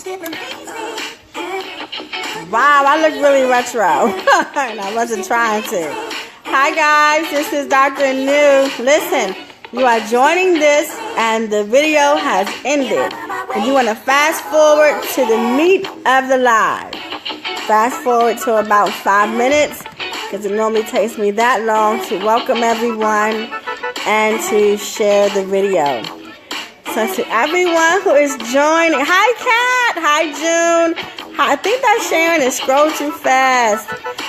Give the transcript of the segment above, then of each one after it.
Wow, I look really retro. And I wasn't trying to. Hi guys, this is Dr. New. Listen, you are joining this and the video has ended. And you want to fast forward to the meat of the live. Fast forward to about 5 minutes because it normally takes me that long to welcome everyone and to share the video. So to everyone who is joining, hi Kat, hi June, I think that's Sharon and scroll too fast.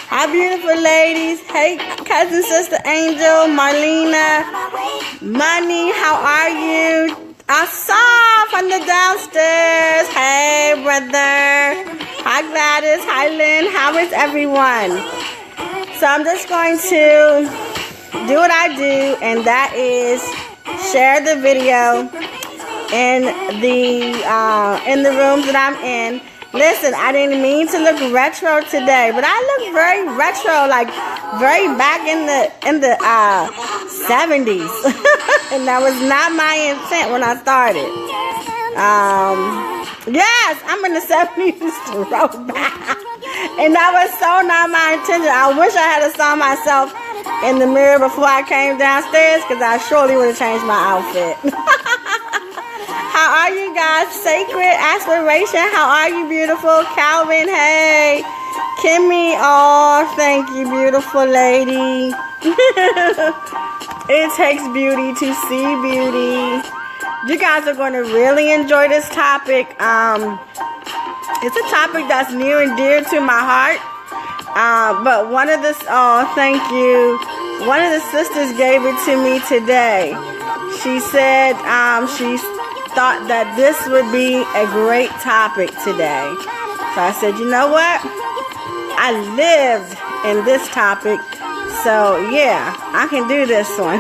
Hi beautiful ladies, hey cousin sister Angel, Marlena, Money, how are you? Asaf from the downstairs, hey brother, hi Gladys, hi Lynn, how is everyone? So I'm just going to do what I do, and that is share the video in the rooms that I'm in. Listen, I didn't mean to look retro today, but I look very retro, like very back in the 70s. And that was not my intent when I started. Yes, I'm in the 70s throwback. And that was so not my intention. I wish I had saw myself in the mirror before I came downstairs, because I surely would have changed my outfit. How are you guys? Sacred Aspiration, how are you, beautiful? Calvin, hey. Kimmy, oh, thank you, beautiful lady. It takes beauty to see beauty. You guys are going to really enjoy this topic. It's a topic that's near and dear to my heart. But one of the, oh, thank you. One of the sisters gave it to me today. She said she thought that this would be a great topic today. So I said, you know what? I lived in this topic. So yeah, I can do this one.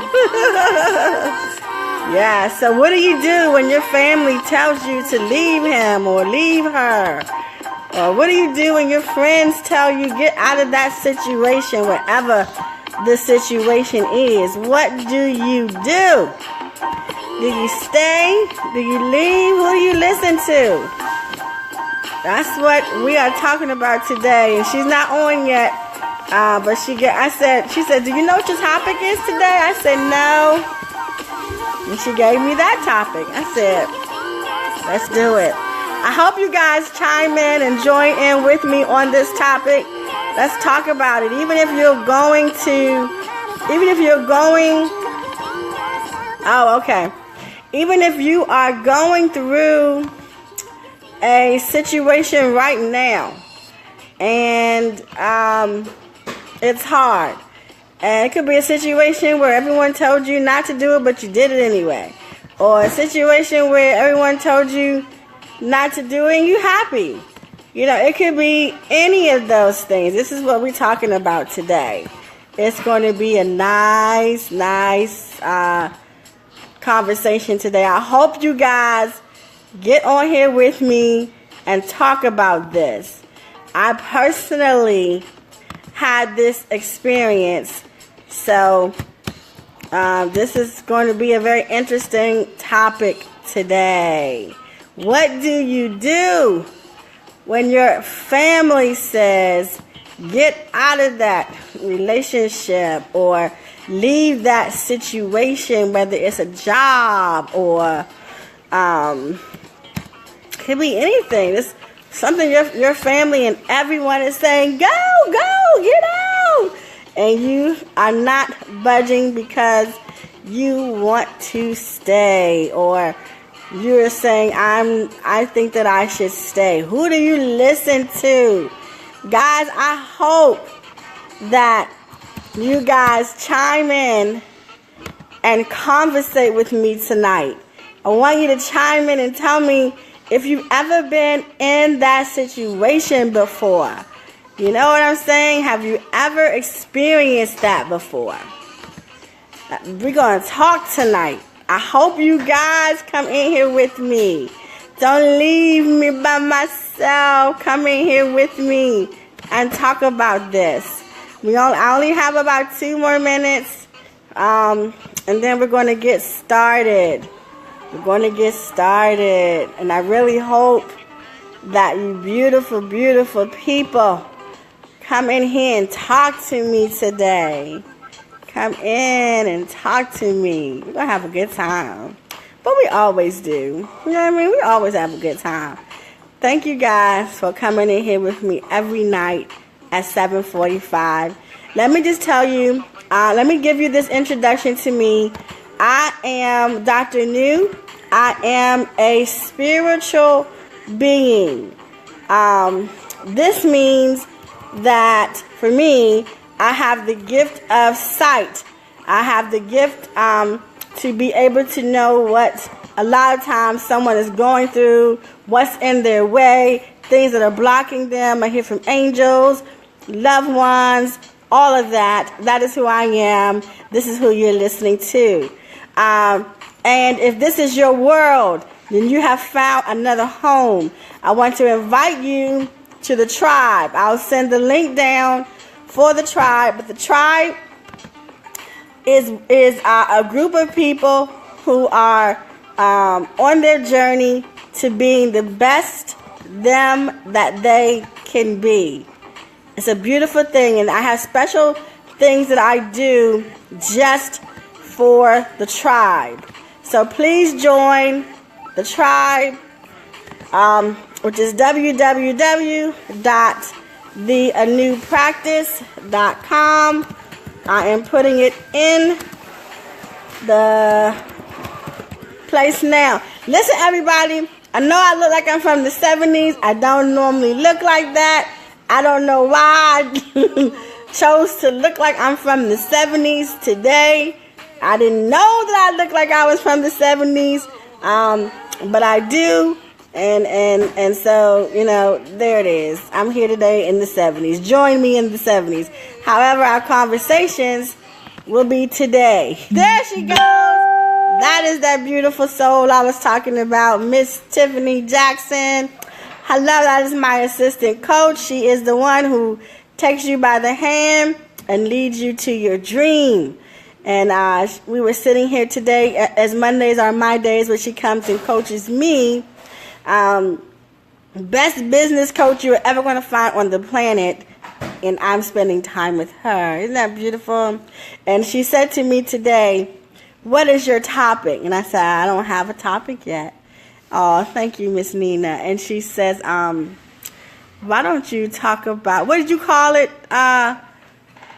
Yeah, so what do you do when your family tells you to leave him or leave her? Or what do you do when your friends tell you get out of that situation, whatever the situation is? What do you do? Do you stay? Do you leave? Who do you listen to? That's what we are talking about today. And she's not on yet, but she said, do you know what your topic is today? I said, no. And she gave me that topic. I said, let's do it. I hope you guys chime in and join in with me on this topic. Let's talk about it. Even if you're going, oh, okay. Even if you are going through a situation right now and it's hard. And it could be a situation where everyone told you not to do it, but you did it anyway. Or a situation where everyone told you not to do it and you're happy. You know, it could be any of those things. This is what we're talking about today. It's going to be a nice conversation today. I hope you guys get on here with me and talk about this. I personally had this experience, so this is going to be a very interesting topic today. What do you do when your family says get out of that relationship or leave that situation, whether it's a job or could be anything. It's something your family and everyone is saying, go, get out. And you are not budging because you want to stay, or you're saying, I think that I should stay. Who do you listen to? Guys, I hope that you guys chime in and conversate with me tonight. I want you to chime in and tell me if you've ever been in that situation before. You know what I'm saying? Have you ever experienced that before? We're going to talk tonight. I hope you guys come in here with me. Don't leave me by myself. Come in here with me and talk about this. I only have about 2 more minutes, and then we're going to get started. And I really hope that you beautiful, beautiful people come in here and talk to me today. Come in and talk to me. We're going to have a good time. But we always do. You know what I mean? We always have a good time. Thank you guys for coming in here with me every night at 7:45. Let me just tell you, let me give you this introduction to me. I am Dr. New. I am a spiritual being. This means that for me, I have the gift of sight. I have the gift to be able to know what a lot of times someone is going through, what's in their way, things that are blocking them. I hear from angels, loved ones, all of that. That is who I am. This is who you're listening to. And if this is your world, then you have found another home. I want to invite you to the tribe. I'll send the link down for the tribe. But the tribe is a group of people who are on their journey to being the best them that they can be. It's a beautiful thing, and I have special things that I do just for the tribe. So please join the tribe, which is www.theanewpractice.com. I am putting it in the place now. Listen, everybody, I know I look like I'm from the 70s. I don't normally look like that. I don't know why I chose to look like I'm from the 70s today. I didn't know that I looked like I was from the 70s, but I do. And so, you know, there it is. I'm here today in the 70s. Join me in the 70s. However, our conversations will be today. There she goes. That is that beautiful soul I was talking about, Miss Tiffany Jackson. Hello, that is my assistant coach. She is the one who takes you by the hand and leads you to your dream. And we were sitting here today, as Mondays are my days, where she comes and coaches me. Best business coach you're ever going to find on the planet, and I'm spending time with her. Isn't that beautiful? And she said to me today, what is your topic? And I said, I don't have a topic yet. Oh, thank you, Miss Nina. And she says, why don't you talk about, what did you call it,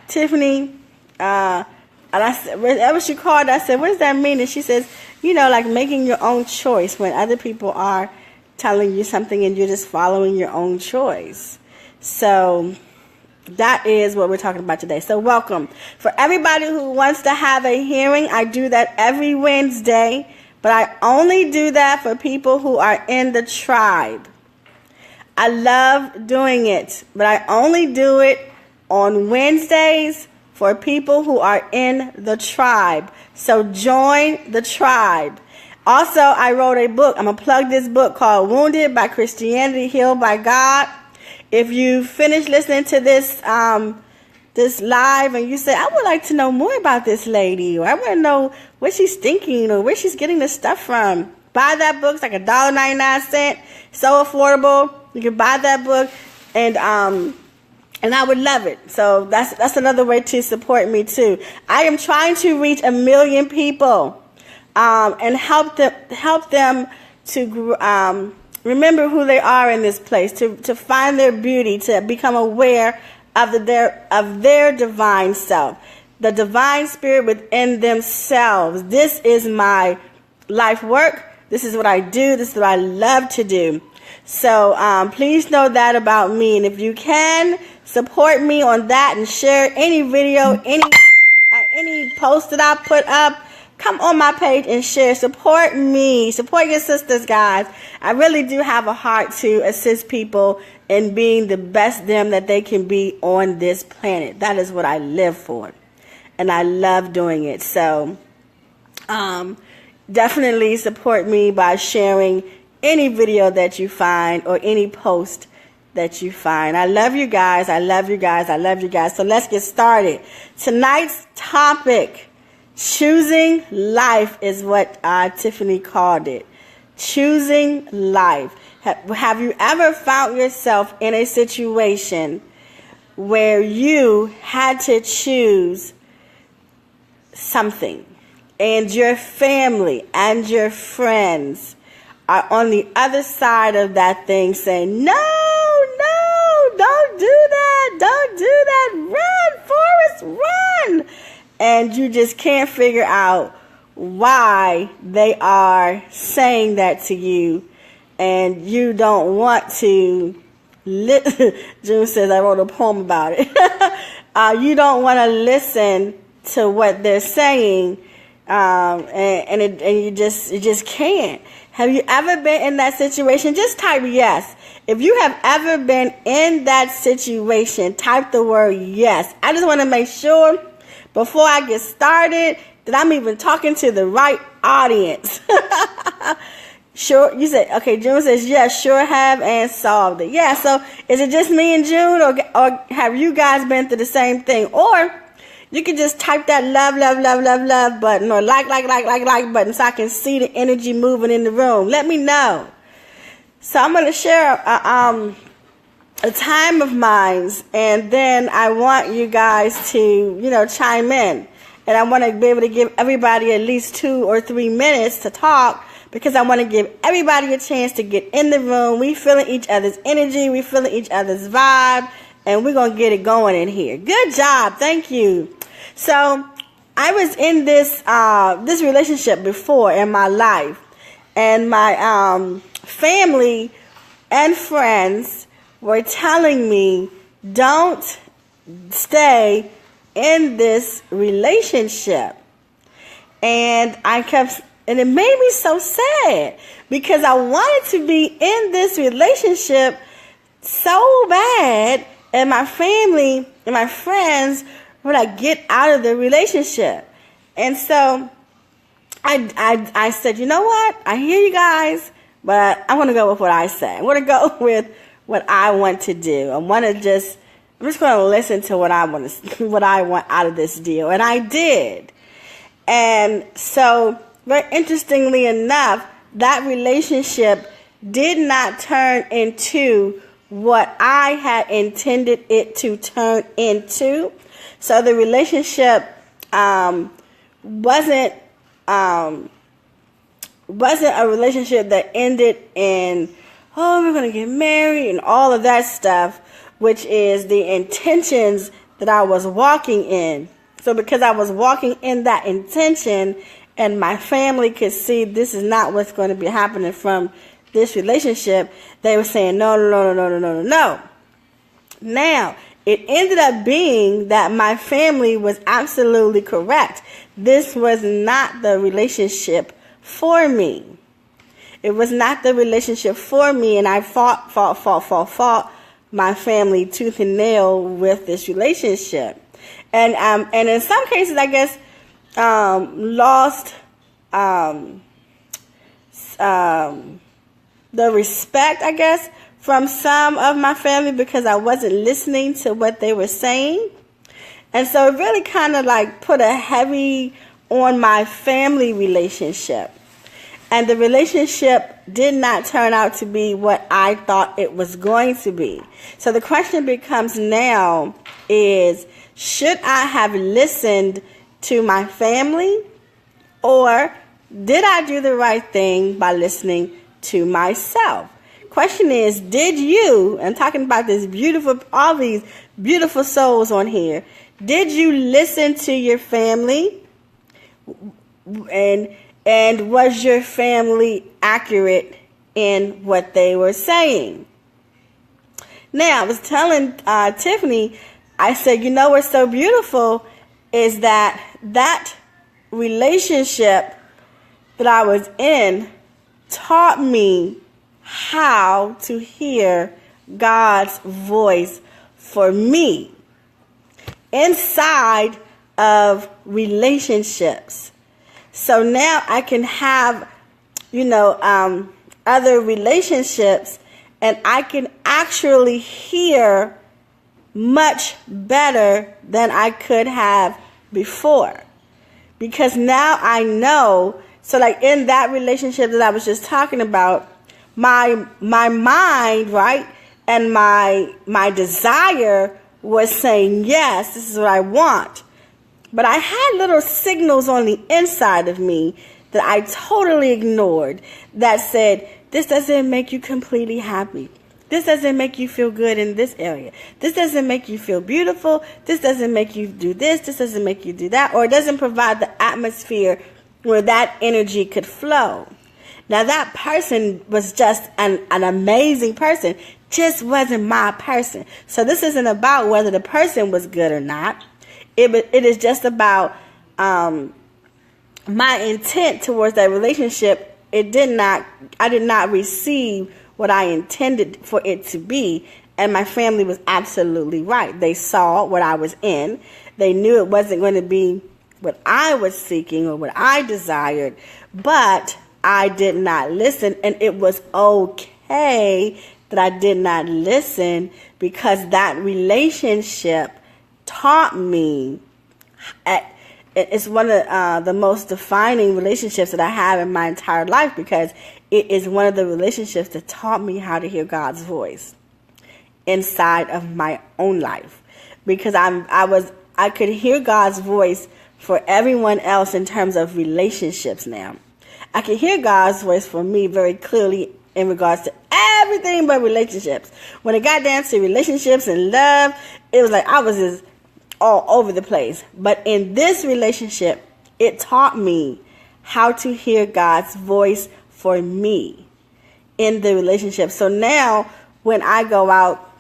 Tiffany? And I said, whatever she called, I said, what does that mean? And she says, you know, like making your own choice when other people are telling you something and you're just following your own choice. So that is what we're talking about today. So welcome. For everybody who wants to have a hearing, I do that every Wednesday, but I only do that for people who are in the tribe. I love doing it, but I only do it on Wednesdays for people who are in the tribe. So join the tribe. Also, I wrote a book. I'm going to plug this book called Wounded by Christianity, Healed by God. If you finish listening to this this live and you say, I would like to know more about this lady, or I want to know what she's thinking or where she's getting this stuff from, buy that book. It's like $1.99. So affordable. You can buy that book, and I would love it. So that's another way to support me too. I am trying to reach 1 million people. And help them to remember who they are in this place, to find their beauty, to become aware of their divine self, the divine spirit within themselves. This is my life work. This is what I do. This is what I love to do. So please know that about me. And if you can support me on that and share any video, any post that I put up, come on my page and share. Support me. Support your sisters, guys. I really do have a heart to assist people in being the best them that they can be on this planet. That is what I live for. And I love doing it. So definitely support me by sharing any video that you find or any post that you find. I love you guys. I love you guys. I love you guys. So let's get started. Tonight's topic, choosing life, is what Tiffany called it. choosing life. Have you ever found yourself in a situation where you had to choose something, and your family and your friends are on the other side of that thing saying, no, don't do that, run, Forrest, run, and you just can't figure out why they are saying that to you, and you don't want to. June says I wrote a poem about it. You don't want to listen to what they're saying, and you just can't. Have you ever been in that situation? Just type yes. If you have ever been in that situation, type the word yes. I just want to make sure before I get started that I'm even talking to the right audience. Sure, you said, okay, June says, yes, sure have and solved it. Yeah, so is it just me and June, or have you guys been through the same thing? Or you can just type that love button, or like button, so I can see the energy moving in the room. Let me know. So I'm going to share a time of mine, and then I want you guys to, chime in. And I want to be able to give everybody at least 2 or 3 minutes to talk, because I want to give everybody a chance to get in the room. We feeling each other's energy. We feeling each other's vibe. And we're going to get it going in here. Good job. Thank you. So I was in this relationship before in my life. And my family and friends were telling me, don't stay in this relationship. And and it made me so sad, because I wanted to be in this relationship so bad, and my family and my friends were like, get out of the relationship. And so I said, you know what? I hear you guys, but I want to go with what I say. I want to go with what I want to do. I'm just going to listen to what I want out of this deal. And I did. And so, very interestingly enough, that relationship did not turn into what I had intended it to turn into. So the relationship wasn't a relationship that ended in, oh, we're going to get married and all of that stuff, which is the intentions that I was walking in. So because I was walking in that intention, and my family could see this is not what's going to be happening from this relationship, they were saying, no. Now, it ended up being that my family was absolutely correct. This was not the relationship for me. It was not the relationship for me, and I fought my family tooth and nail with this relationship. And in some cases, I guess, lost the respect, I guess, from some of my family, because I wasn't listening to what they were saying. And so it really kind of like put a heavy on my family relationship. And the relationship did not turn out to be what I thought it was going to be. So the question becomes now is, should I have listened to my family, or did I do the right thing by listening to myself? Question is, did you, I'm talking about all these beautiful souls on here, did you listen to your family? And was your family accurate in what they were saying? Now, I was telling Tiffany, I said, what's so beautiful is that relationship that I was in taught me how to hear God's voice for me inside of relationships. So now I can have, other relationships, and I can actually hear much better than I could have before. Because now I know So like in that relationship that I was just talking about, my mind, right, and my desire was saying, yes, this is what I want. But I had little signals on the inside of me that I totally ignored that said, this doesn't make you completely happy. This doesn't make you feel good in this area. This doesn't make you feel beautiful. This doesn't make you do this. This doesn't make you do that. Or it doesn't provide the atmosphere where that energy could flow. Now that person was just an amazing person. Just wasn't my person. So this isn't about whether the person was good or not. It is just about my intent towards that relationship. I did not receive what I intended for it to be. And my family was absolutely right. They saw what I was in. They knew it wasn't going to be what I was seeking or what I desired. But I did not listen. And it was okay that I did not listen, because that relationship taught me. It's one of the most defining relationships that I have in my entire life, because it is one of the relationships that taught me how to hear God's voice inside of my own life. Because I could hear God's voice for everyone else in terms of relationships now. I could hear God's voice for me very clearly in regards to everything but relationships. When it got down to relationships and love, it was like I was just all over the place. But in this relationship, it taught me how to hear God's voice for me in the relationship. So now when I go out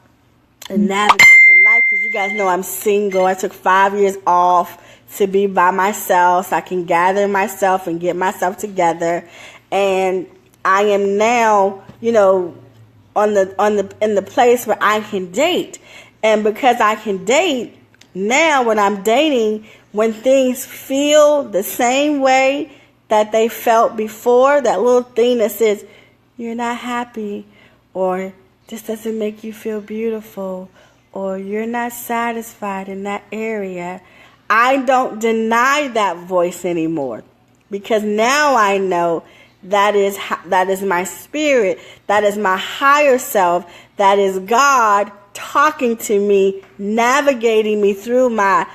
and navigate in life, because you guys know I'm single, I took 5 years off to be by myself so I can gather myself and get myself together. And I am now, in the place where I can date. And because I can date, now when I'm dating, when things feel the same way that they felt before, that little thing that says, you're not happy, or this doesn't make you feel beautiful, or you're not satisfied in that area, I don't deny that voice anymore. Because now I know that is my spirit, that is my higher self, that is God talking to me, navigating me through my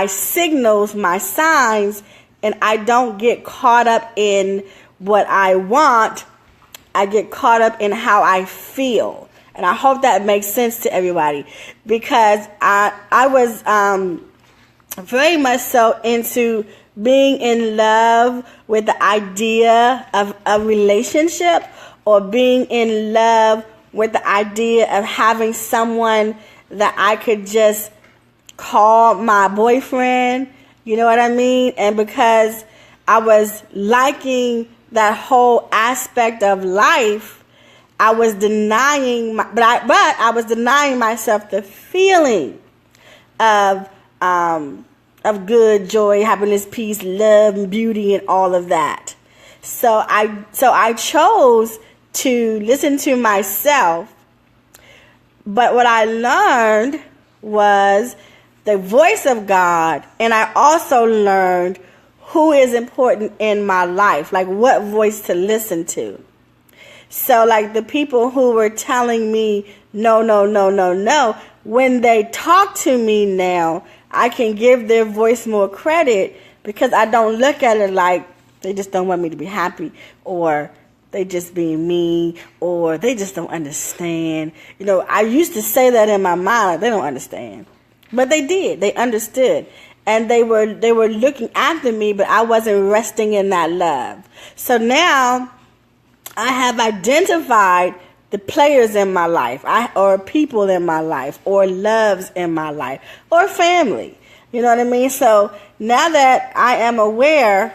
signals, my signs, and I don't get caught up in what I want. I get caught up in how I feel. And I hope that makes sense to everybody, because I was very much so into being in love with the idea of a relationship, or being in love with the idea of having someone that I could just call my boyfriend. You know what I mean? And because I was liking that whole aspect of life, I was denying I was denying myself the feeling of good, joy, happiness, peace, love, and beauty, and all of that. So I chose to listen to myself. But what I learned was the voice of God, and I also learned who is important in my life, like what voice to listen to. So like the people who were telling me, no, when they talk to me now, I can give their voice more credit, because I don't look at it like they just don't want me to be happy, or they just being mean, or they just don't understand. I used to say that in my mind, like, they don't understand. But they did. They understood. And they were looking after me, but I wasn't resting in that love. So now I have identified the players in my life, or people in my life, or loves in my life, or family. You know what I mean? So now that I am aware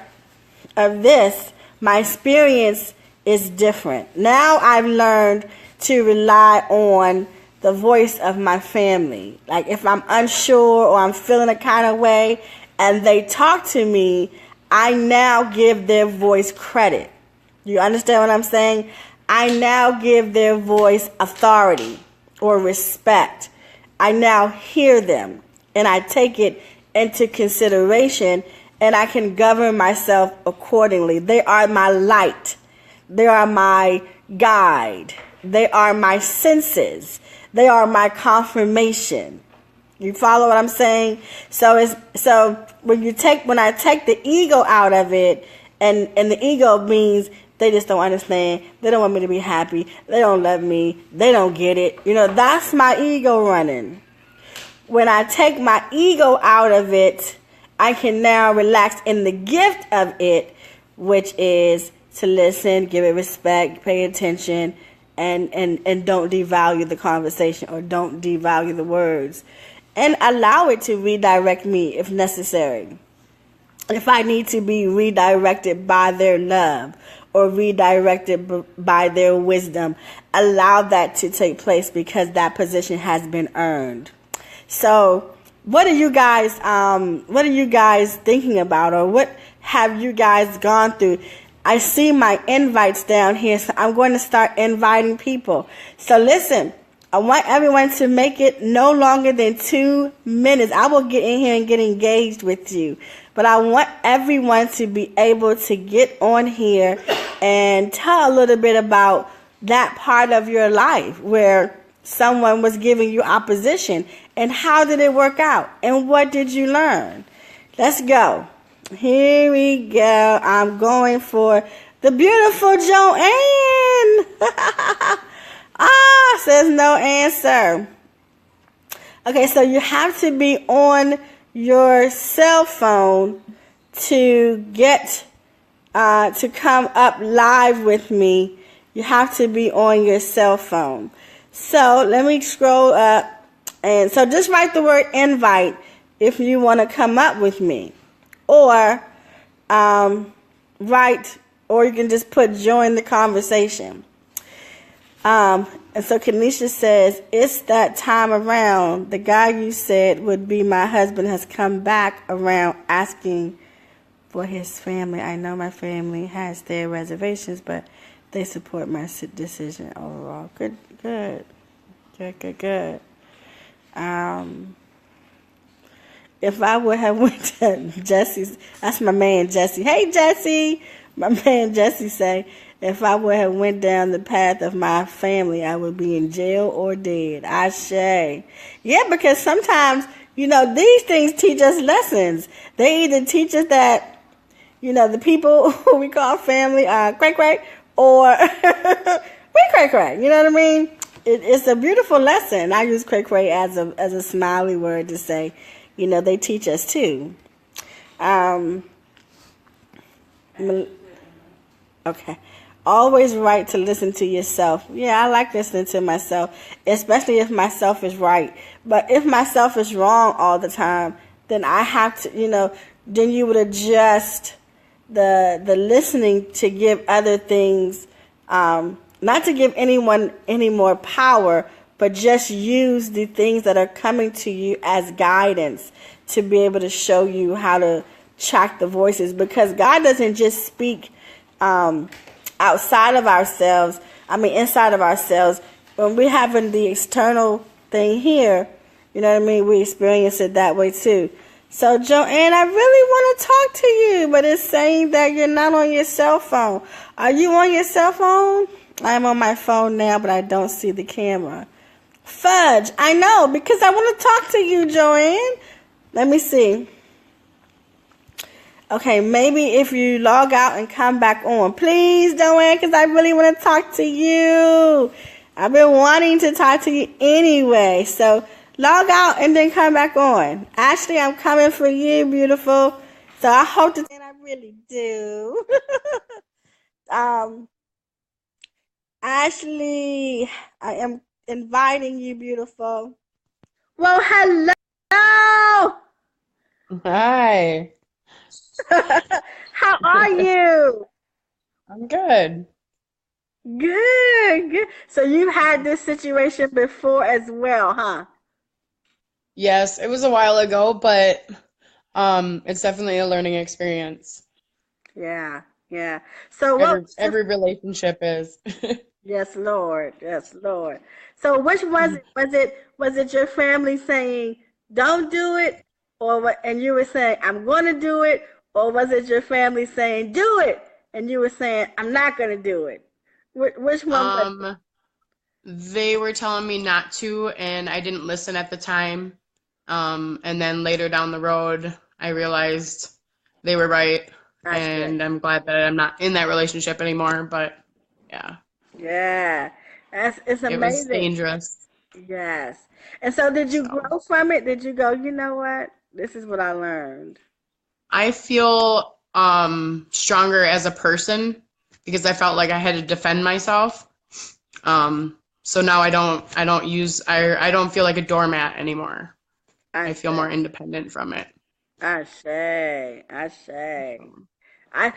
of this, my experience is different. Now I've learned to rely on the voice of my family. Like if I'm unsure or I'm feeling a kind of way and they talk to me, I now give their voice credit. You understand what I'm saying? I now give their voice authority or respect. I now hear them and I take it into consideration, and I can govern myself accordingly. They are my light. They are my guide. They are my senses. They are my confirmation. You follow what I'm saying? So when I take the ego out of it, and the ego means they just don't understand. They don't want me to be happy. They don't love me. They don't get it. That's my ego running. When I take my ego out of it, I can now relax in the gift of it, which is to listen, give it respect, pay attention, and don't devalue the conversation or don't devalue the words. And allow it to redirect me if necessary. If I need to be redirected by their love or redirected by their wisdom, allow that to take place because that position has been earned. So, what are you guys thinking about, or what have you guys gone through? I see my invites down here, so I'm going to start inviting people. So listen, I want everyone to make it no longer than 2 minutes. I will get in here and get engaged with you. But I want everyone to be able to get on here and tell a little bit about that part of your life where someone was giving you opposition, and how did it work out, and what did you learn? Let's go. Here we go. I'm going for the beautiful Joanne. Says no answer. Okay, so you have to be on your cell phone to get to come up live with me. You have to be on your cell phone. So let me scroll up, and so just write the word invite if you want to come up with me, or or you can just put join the conversation. And so Kenesha says, it's that time around. The guy you said would be my husband has come back around asking for his family. I know my family has their reservations, but they support my decision overall. Good. If I would have went to Jesse's, that's my man Jesse. Hey Jesse, my man Jesse say, if I would have went down the path of my family, I would be in jail or dead. Ashe. Yeah, because sometimes, these things teach us lessons. They either teach us that, the people who we call family are cray-cray or we cray-cray. You know what I mean? It's a beautiful lesson. I use cray-cray as a smiley word to say, they teach us too. Okay. Always right to listen to yourself. Yeah, I like listening to myself, especially if myself is right. But if myself is wrong all the time, then I have to, then you would adjust the listening to give other things, not to give anyone any more power, but just use the things that are coming to you as guidance to be able to show you how to track the voices. Because God doesn't just speak outside of ourselves, inside of ourselves. When we're having the external thing here, you know what I mean, we experience it that way too. So Joanne, I really want to talk to you, but it's saying that you're not on your cell phone. Are you on your cell phone? I'm on my phone now, but I don't see the camera. Fudge, I know, because I want to talk to you, Joanne. Let me see. Okay, maybe if you log out and come back on. Please, Joanne, because I really want to talk to you. I've been wanting to talk to you anyway. So log out and then come back on. Ashley, I'm coming for you, beautiful. So I hope that I really do. Ashley, I am inviting you, beautiful. Well, hello. Hi. How are you? I'm good. Good. So you've had this situation before as well, huh? Yes, it was a while ago, but it's definitely a learning experience. Yeah, yeah. So what Every was every relationship is. yes, Lord. Yes, Lord. So which was it? Was it your family saying, don't do it? Or what, and you were saying, I'm gonna do it, or was it your family saying do it, and you were saying I'm not gonna do it? Which one was it? Um, they were telling me not to, and I didn't listen at the time. And then later down the road, I realized they were right, I said, and I'm glad that I'm not in that relationship anymore. But yeah, yeah, it's it was amazing. dangerous. Yes. And so, did you So grow from it? Did you go, you know what? This is what I learned. I feel stronger as a person because I felt like I had to defend myself. So now I don't feel like a doormat anymore. I I feel say, more independent from it. I say, I say. So,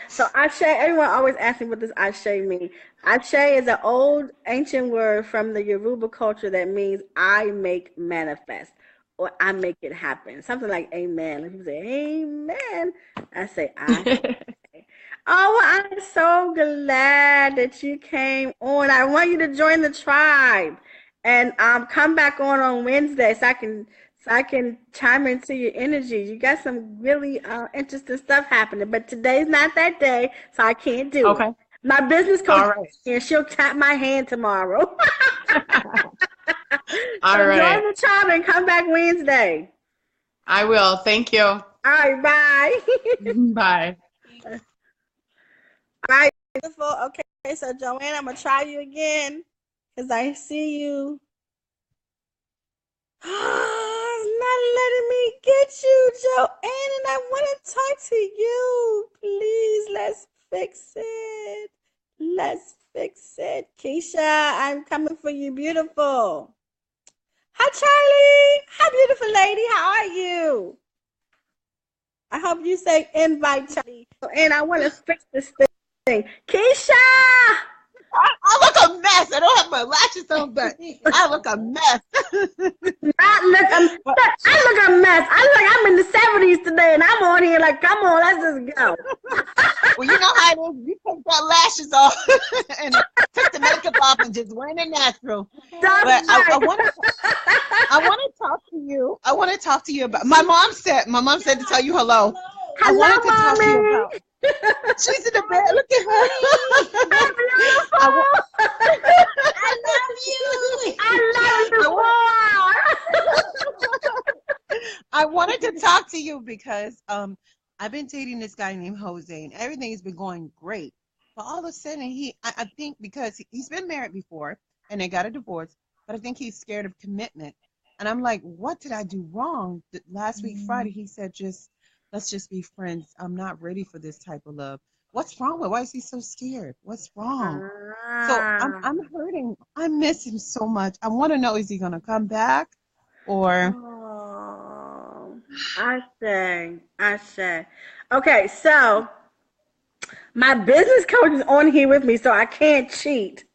So Ashe, everyone always asks me what does Ashe mean. Ashe is an old ancient word from the Yoruba culture that means I make manifest or I make it happen. Something like amen. If you say amen, I say I. Oh, well, I'm so glad that you came on. I want you to join the tribe and come back on Wednesday so I can chime into your energy. You got some really interesting stuff happening, but today's not that day, so I can't do it. okay. My business coach All right. is here. She'll tap my hand tomorrow. So All join right. the tribe and come back Wednesday. I will. Thank you. All right, bye. Bye. All right, beautiful. Okay, so Joanne, I'm gonna try you again because I see you. It's not letting me get you, Joanne, and I want to talk to you. Please, let's fix it. Let's fix it. Keisha, I'm coming for you, beautiful. Hi, Charlie. Hi, beautiful lady. How are you? I hope you say invite, Charlie. And I want to fix this thing. Keisha! I look a mess. I don't have my lashes on, but I look a mess. I look a mess. I look like I'm in the 70s today, and I'm on here like, come on, let's just go. Well, you know how it is. You take that lashes off and took the makeup off and just went in natural. That's But I right. want to talk to you. I want to talk to you about. My mom said to tell you hello. I Hello, wanted to talk to you mommy. about. She's in the bed. Look at her. I'm beautiful. I love you. I love you more. I wanted to talk to you because I've been dating this guy named Jose, and everything has been going great. But all of a sudden, I think because he's been married before and they got a divorce, but I think he's scared of commitment. And I'm like, what did I do wrong? Last week, Friday, he said, let's just be friends. I'm not ready for this type of love. What's wrong with? Why is he so scared? What's wrong? So I'm hurting. I miss him so much. I want to know, is he gonna come back or? Oh, I say. Okay, so my business coach is on here with me, so I can't cheat.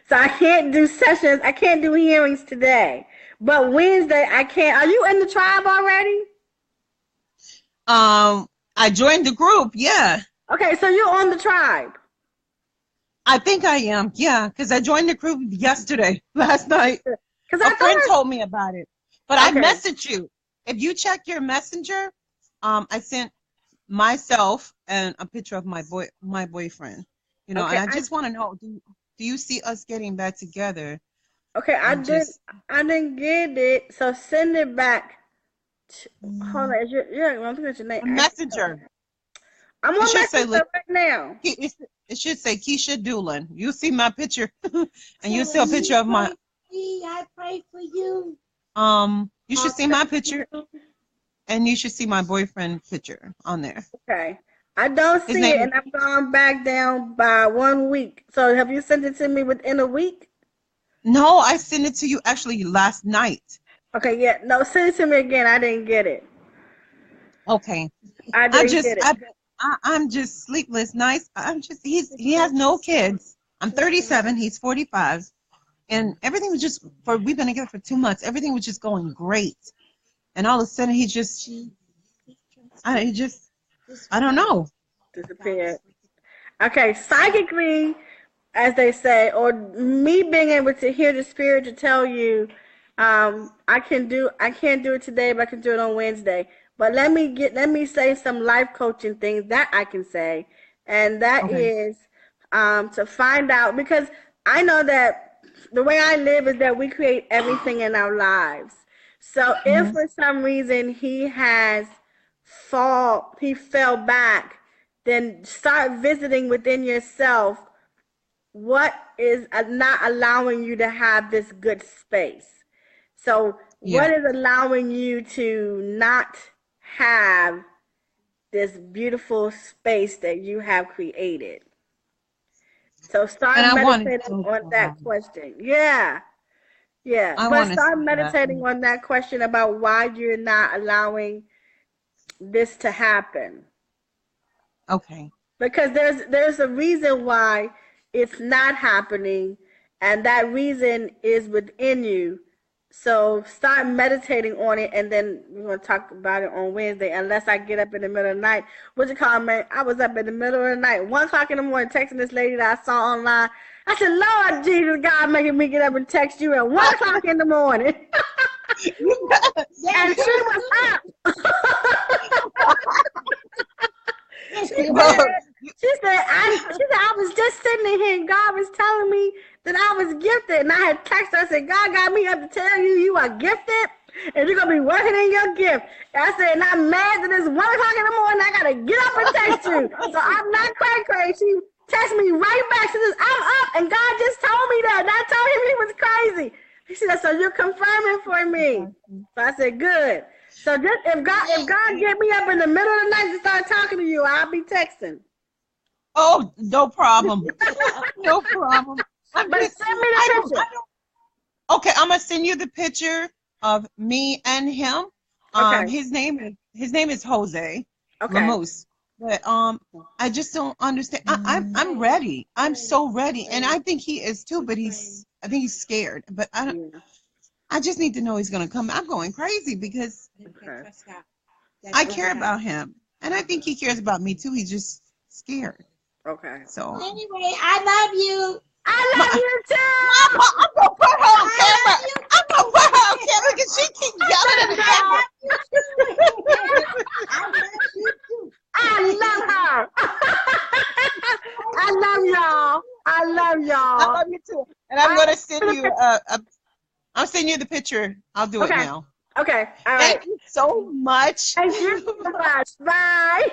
So I can't do sessions. I can't do hearings today. But Wednesday I can. Are you in the tribe already? I joined the group. Yeah, Okay, so you're on the tribe. I think I am. Yeah, because I joined the group yesterday, last night. Because A I friend thought told me about it, but I okay. messaged you. If you check your messenger, I sent myself and a picture of my boyfriend. You know, and Okay, I just want to know, do you see us getting back together okay, and just I didn't get it. So send it back. Hold on, I'm looking at your name. a messenger? I'm It on should say, Messenger right now. it should say Keisha Doolin. You see my picture, and you see a picture of my. I pray for you. You should see my picture, and you should see my boyfriend picture on there. Okay. I don't His see it, name is. and I've gone back down by 1 week. So have you sent it to me within a week? No, I sent it to you actually last night. Okay, yeah. No, send it to me again. I didn't get it. Okay. I didn't get it. I'm just sleepless nights. He has no kids. I'm 37. He's 45, and everything was just we've been together for 2 months. Everything was just going great, and all of a sudden he I don't know. Disappeared. Okay, psychically, as they say, or me being able to hear the spirit to tell you, I can't do it today, but I can do it on Wednesday. But let me say some life coaching things that I can say, and that Okay. is to find out, because I know that the way I live is that we create everything in our lives. So if Mm-hmm. for some reason he fell back, then start visiting within yourself what is not allowing you to have this good space. So, Yeah. what is allowing you to not have this beautiful space that you have created? So, And start I want it meditating so on bad. that question. Yeah, yeah. I But want it start so bad. meditating on that question about why you're not allowing this to happen. Okay. Because there's a reason why it's not happening, and that reason is within you. So start meditating on it, and then we're gonna talk about it on Wednesday. Unless I get up in the middle of the night. What you call, man? I was up in the middle of the night, 1 o'clock in the morning, texting this lady that I saw online. I said, "Lord Jesus, God, making me get up and text you at 1 o'clock in the morning," and she was up. She Well, said, I was just sitting in here and God was telling me that I was gifted. And I had texted her, I said, God got me up to tell you you are gifted and you're going to be working in your gift. And I said, and I'm mad that it's 1 o'clock in the morning. I got to get up and text you. So I'm not crazy. She texted me right back. She says, I'm up and God just told me that. And I told him he was crazy. She said, so you're confirming for me. So I said, good. So just if God get me up in the middle of the night to start talking to you, I'll be texting. oh, no problem. No problem. I'm But just, send me the I picture. don't. Okay, I'm gonna send you the picture of me and him. Okay. His name is Jose Okay. Lamus. But I just don't understand. I'm ready. I'm so ready, and I think he is too. But I think he's scared. But Yeah. I just need to know he's gonna come. I'm going crazy because Okay. I care about him, and I think he cares about me too. He's just scared. Okay. So, Anyway, I love you. I love you Mama, too. I'm gonna put her on I camera. love you I'm gonna put her on camera because she keeps yelling in the camera. I love you too. I love her. I love y'all. I love I y'all. love you too. And I'm gonna send you I'm sending you the picture. I'll do it Okay. now. Okay. All right. Thank you so much. Thank you so much. Bye.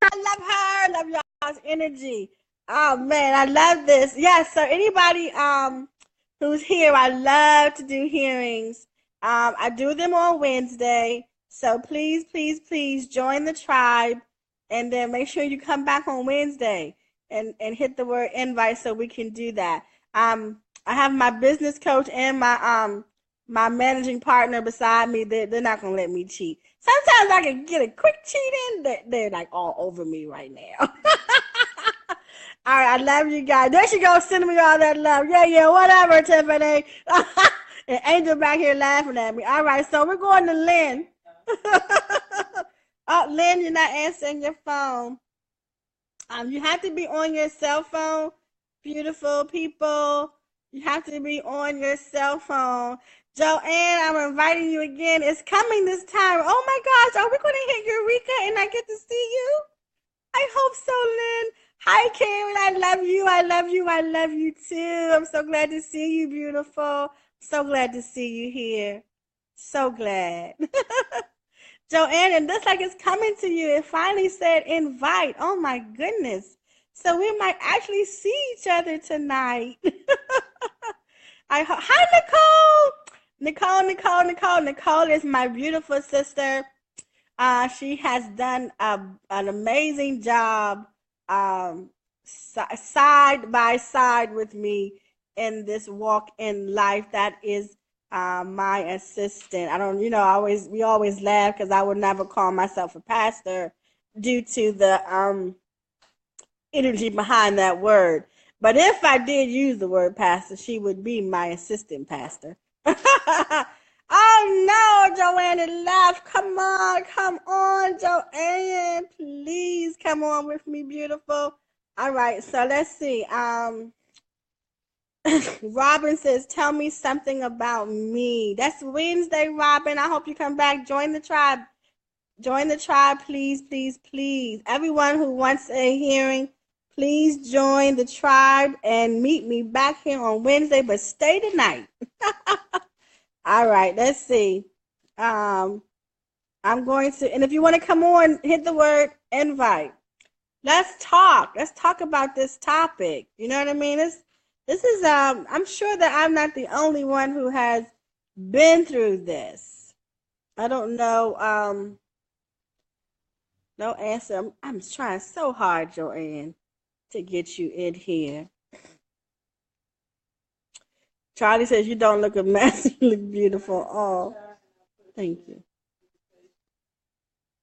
I love her. Love y'all's energy. Oh man, I love this. Yes. So anybody who's here, I love to do hearings. I do them on Wednesday. So please, please, please join the tribe, and then make sure you come back on Wednesday and hit the word invite so we can do that. I have my business coach and my managing partner beside me. They're not gonna let me cheat. Sometimes I can get a quick cheat in. They're like all over me right now. All right, I love you guys. There she goes, sending me all that love. Yeah, yeah, whatever, Tiffany. And Angel back here laughing at me. All right, so we're going to Lynn. Oh, Lynn, you're not answering your phone. You have to be on your cell phone, beautiful people. You have to be on your cell phone. Joanne, I'm inviting you again. It's coming this time. Oh my gosh, are we going to hit Eureka and I get to see you? I hope so, Lynn. Hi, Karen. I love you. I love you. I love you too. I'm so glad to see you, beautiful. So glad to see you here. So glad. Joanne, and looks like it's coming to you. It finally said invite. Oh my goodness. So we might actually see each other tonight. Hi, Nicole. Nicole is my beautiful sister. She has done an amazing job side by side with me in this walk in life. That is my assistant. I don't, we always laugh because I would never call myself a pastor due to the energy behind that word. But if I did use the word pastor, she would be my assistant pastor. Oh no, Joanne left. Come on, Joanne. Please come on with me, beautiful. All right, so let's see. Robin says, tell me something about me. That's Wednesday, Robin. I hope you come back. Join the tribe. Join the tribe, please, please, please. Everyone who wants a hearing, please join the tribe and meet me back here on Wednesday, but stay tonight. All right, let's see. I'm going to, and if you want to come on, hit the word invite. Let's talk. Let's talk about this topic. You know what I mean? This is I'm sure that I'm not the only one who has been through this. I don't know. No answer. I'm trying so hard, Joanne, to get you in here. Charlie says you don't look a mess. You look beautiful. Oh, thank you.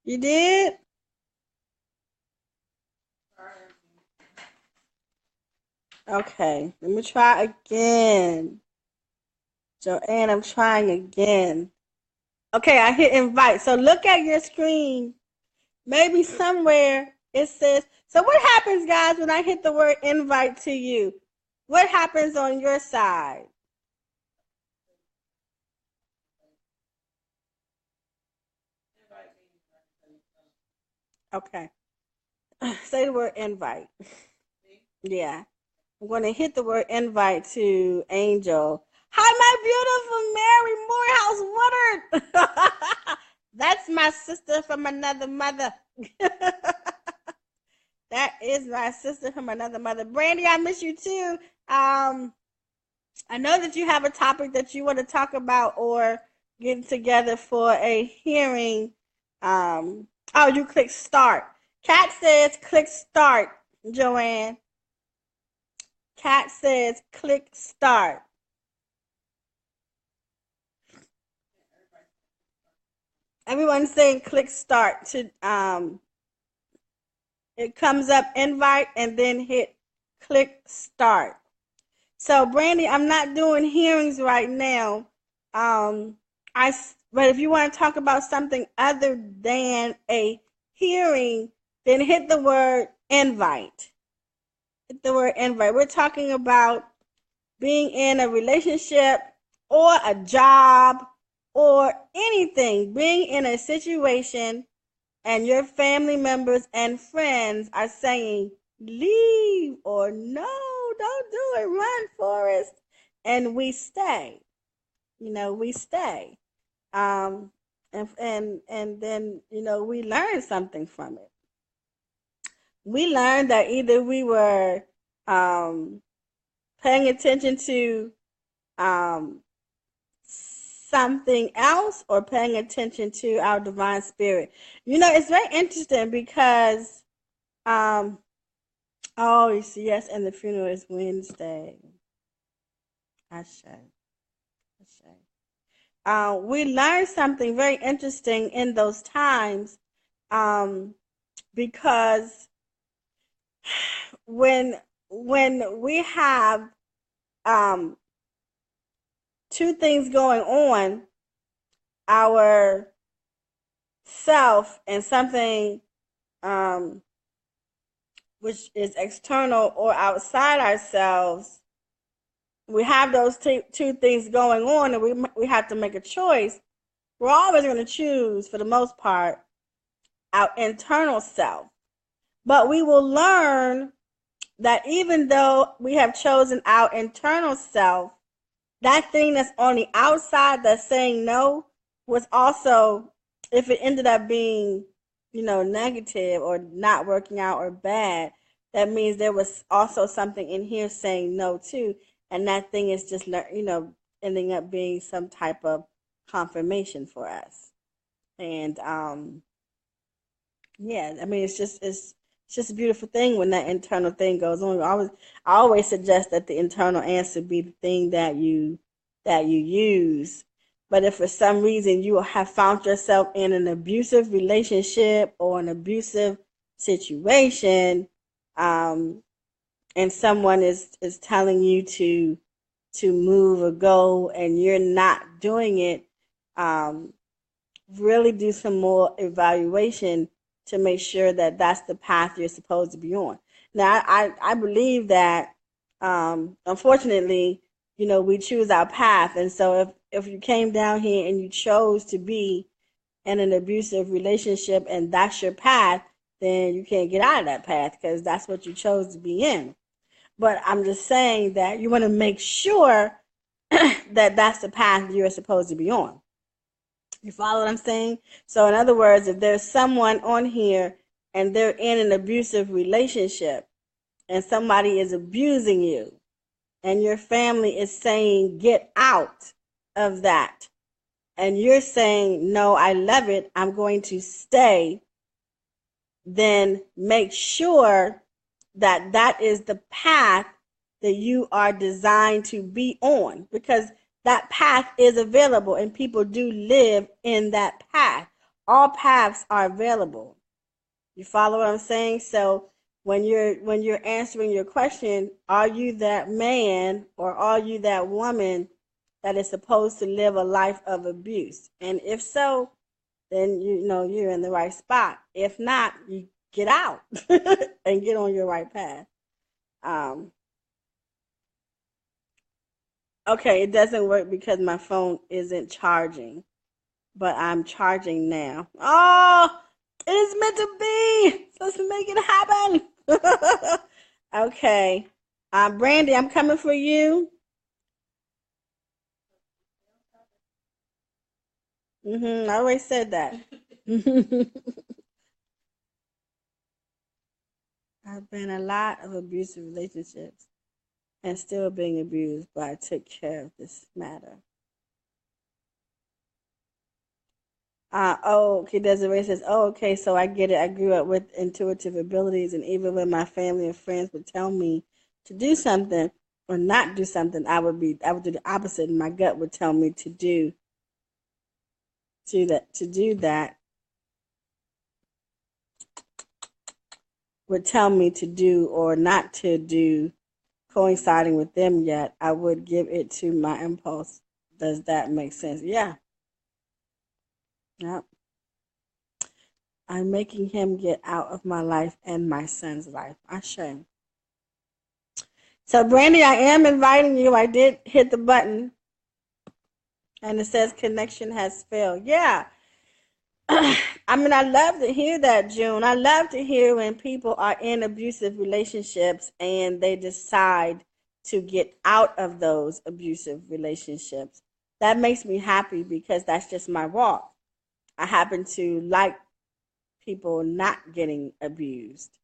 You did? Okay, let me try again. Joanne, I'm trying again. Okay, I hit invite. So look at your screen. Maybe somewhere it says, so what happens, guys, when I hit the word invite to you? What happens on your side? Okay. Say the word invite. Yeah. I'm going to hit the word invite to Angel. Hi, my beautiful Mary Morehouse Woodard. That's my sister from another mother. That is my sister from another mother. Brandy, I miss you too. I know that you have a topic that you want to talk about or get together for a hearing. Oh, you click start. Kat says click start, Joanne. Kat says click start. Everyone's saying click start to it comes up invite and then hit click start. So Brandy, I'm not doing hearings right now. But if you want to talk about something other than a hearing, then hit the word invite. Hit the word invite. We're talking about being in a relationship or a job or anything, being in a situation and your family members and friends are saying, leave or no, don't do it, run, Forrest. And we stay. We stay. And then, we learn something from it. We learned that either we were paying attention to something else or paying attention to our divine spirit. It's very interesting because you see, yes, and the funeral is Wednesday. We learned something very interesting in those times because when we have two things going on, our self and something which is external or outside ourselves, we have those two things going on and we have to make a choice. We're always going to choose, for the most part, our internal self. But we will learn that even though we have chosen our internal self, that thing that's on the outside that's saying no was also, if it ended up being, negative or not working out or bad, that means there was also something in here saying no too. And that thing is just, ending up being some type of confirmation for us. And, it's just a beautiful thing when that internal thing goes on. I always suggest that the internal answer be the thing that you use. But if for some reason you have found yourself in an abusive relationship or an abusive situation, and someone is telling you to move or go and you're not doing it, really do some more evaluation to make sure that that's the path you're supposed to be on. Now, I believe that Unfortunately, we choose our path. And so if you came down here and you chose to be in an abusive relationship and that's your path, then you can't get out of that path because that's what you chose to be in. But I'm just saying that you want to make sure that that's the path you're supposed to be on. You follow what I'm saying? So, in other words, if there's someone on here and they're in an abusive relationship and somebody is abusing you and your family is saying, get out of that, and you're saying, no, I love it, I'm going to stay, then make sure that that is the path that you are designed to be on, because that path is available and people do live in that path. All paths are available. You follow what I'm saying? So when you're answering your question, are you that man or are you that woman that is supposed to live a life of abuse? And if so, then you're in the right spot. If not, you get out and get on your right path. Okay, it doesn't work because my phone isn't charging, but I'm charging now. Oh, it is meant to be. So let's make it happen. Okay. Brandy, I'm coming for you. I already said that. I've been in a lot of abusive relationships and still being abused, but I took care of this matter. Okay, Desiree says, oh, okay, so I get it. I grew up with intuitive abilities, and even when my family and friends would tell me to do something or not do something, I would do the opposite, and my gut would tell me to do that, would tell me to do or not to do, coinciding with them, yet I would give it to my impulse. Does that make sense? Yeah. Yep. I'm making him get out of my life and my son's life. I shame. So, Brandy, I am inviting you. I did hit the button, and it says connection has failed. Yeah. I mean, I love to hear that, June. I love to hear when people are in abusive relationships and they decide to get out of those abusive relationships. That makes me happy because that's just my walk. I happen to like people not getting abused.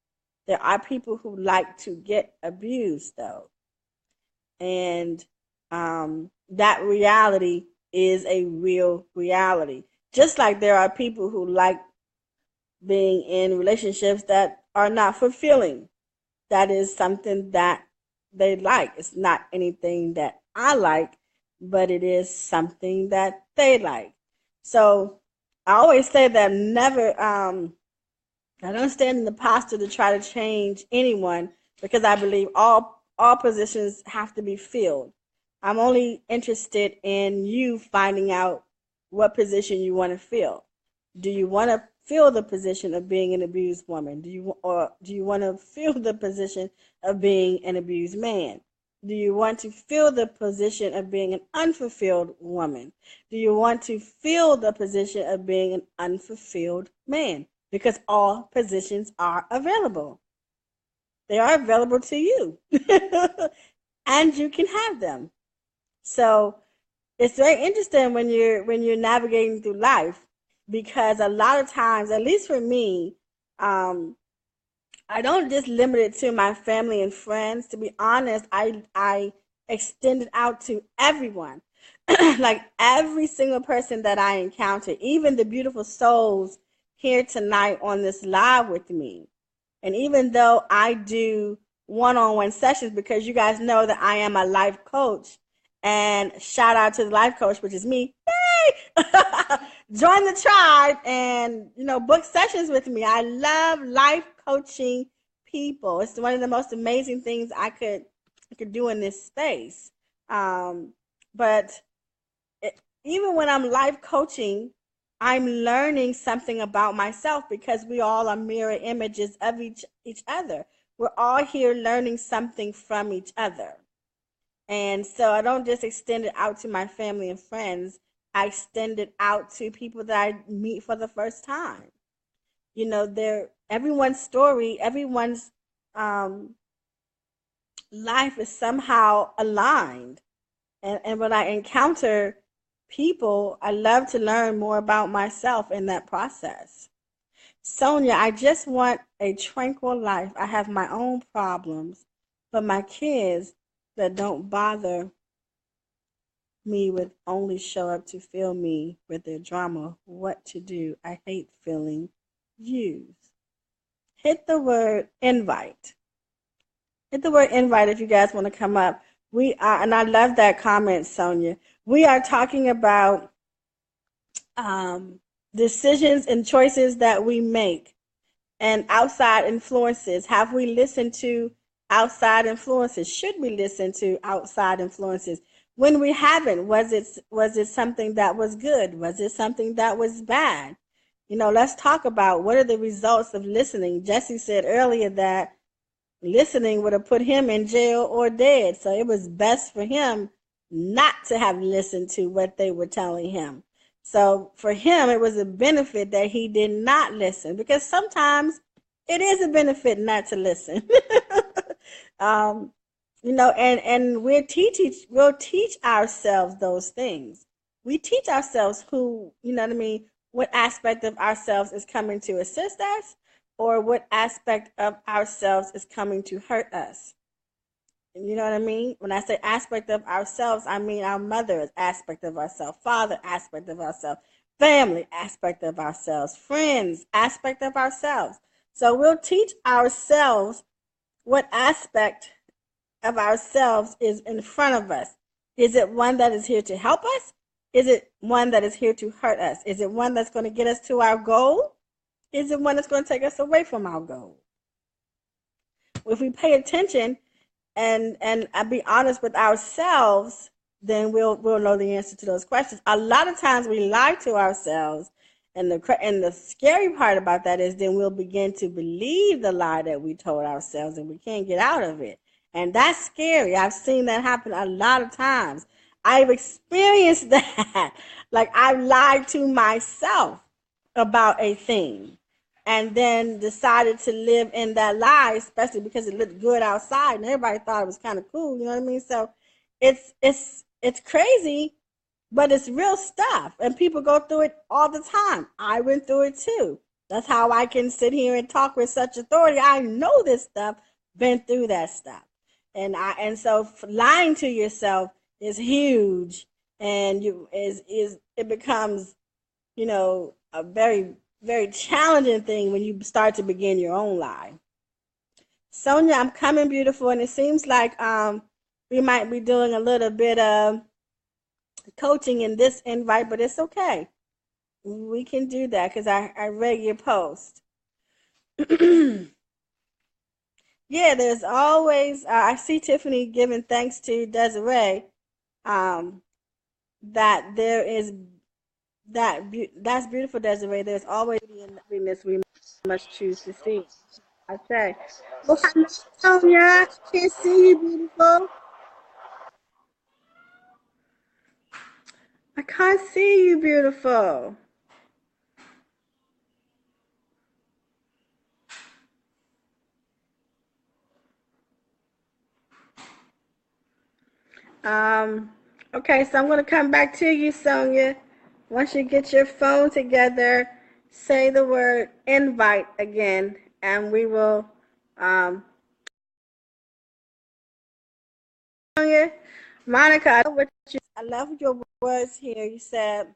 There are people who like to get abused, though. And that reality is a real reality. Just like there are people who like being in relationships that are not fulfilling. That is something that they like. It's not anything that I like, but it is something that they like. So I always say that I don't stand in the posture to try to change anyone because I believe all positions have to be filled. I'm only interested in you finding out what position you want to fill. Do you want to fill the position of being an abused woman? Do you want to fill the position of being an abused man? Do you want to fill the position of being an unfulfilled woman? Do you want to fill the position of being an unfulfilled man? Because all positions are available. They are available to you. And you can have them. So it's very interesting when you're navigating through life, because a lot of times, at least for me, I don't just limit it to my family and friends. To be honest, I extend it out to everyone. Like every single person that I encounter, even the beautiful souls here tonight on this live with me. And even though I do one-on-one sessions, because you guys know that I am a life coach, and shout out to the life coach, which is me. Yay! Join the tribe and, book sessions with me. I love life coaching people. It's one of the most amazing things I could do in this space. But even when I'm life coaching, I'm learning something about myself, because we all are mirror images of each other. we're all here learning something from each other. And so I don't just extend it out to my family and friends. I extend it out to people that I meet for the first time. You know, everyone's story, everyone's um, life is somehow aligned. And when I encounter people, I love to learn more about myself in that process. Sonia, I just want a tranquil life. I have my own problems, but my kids that don't bother me would only show up to fill me with their drama. What to do? I hate feeling used. Hit the word invite. Hit the word invite if you guys want to come up. We are, and I love that comment, Sonia. We are talking about decisions and choices that we make and outside influences. Have we listened to outside influences? Should we listen to outside influences? When we haven't, was it something that was good? Was it something that was bad? You know, let's talk about what are the results of listening. Jesse said earlier that listening would have put him in jail or dead. So it was best for him not to have listened to what they were telling him. So for him, it was a benefit that he did not listen, because sometimes it is a benefit not to listen. You know, and we'll teach ourselves those things. We teach ourselves who, you know what I mean, what aspect of ourselves is coming to assist us, or what aspect of ourselves is coming to hurt us. You know what I mean? When I say aspect of ourselves, I mean our mother is aspect of ourselves, father aspect of ourselves, family aspect of ourselves, friends aspect of ourselves. So we'll teach ourselves what aspect of ourselves is in front of us. Is it one that is here to help us? Is it one that is here to hurt us? Is it one that's going to get us to our goal? Is it one that's going to take us away from our goal? If we pay attention and be honest with ourselves, then we'll know the answer to those questions. A lot of times we lie to ourselves, and the scary part about that is then we'll begin to believe the lie that we told ourselves, and we can't get out of it. And that's scary. I've seen that happen a lot of times. I've experienced that. Like, I've lied to myself about a thing and then decided to live in that lie, especially because it looked good outside and everybody thought it was kind of cool. You know what I mean? So it's crazy, but it's real stuff. And people go through it all the time. I went through it too. That's how I can sit here and talk with such authority. I know this stuff, been through that stuff. And so lying to yourself is huge, and it becomes, you know, a very, very challenging thing when you start to begin your own lie. Sonia, I'm coming, beautiful, and it seems like we might be doing a little bit of coaching in this invite, but it's okay. We can do that because I read your post. Yeah, there's always, I see Tiffany giving thanks to Desiree, that there is, that's beautiful, Desiree. There's always in this we must choose to see. I say, well, hello, Sonia. Can't see you, beautiful. I can't see you, beautiful. Okay, so I'm going to come back to you, Sonia. Once you get your phone together, say the word invite again, and we will, Sonia, Monica, I love your words here. You said,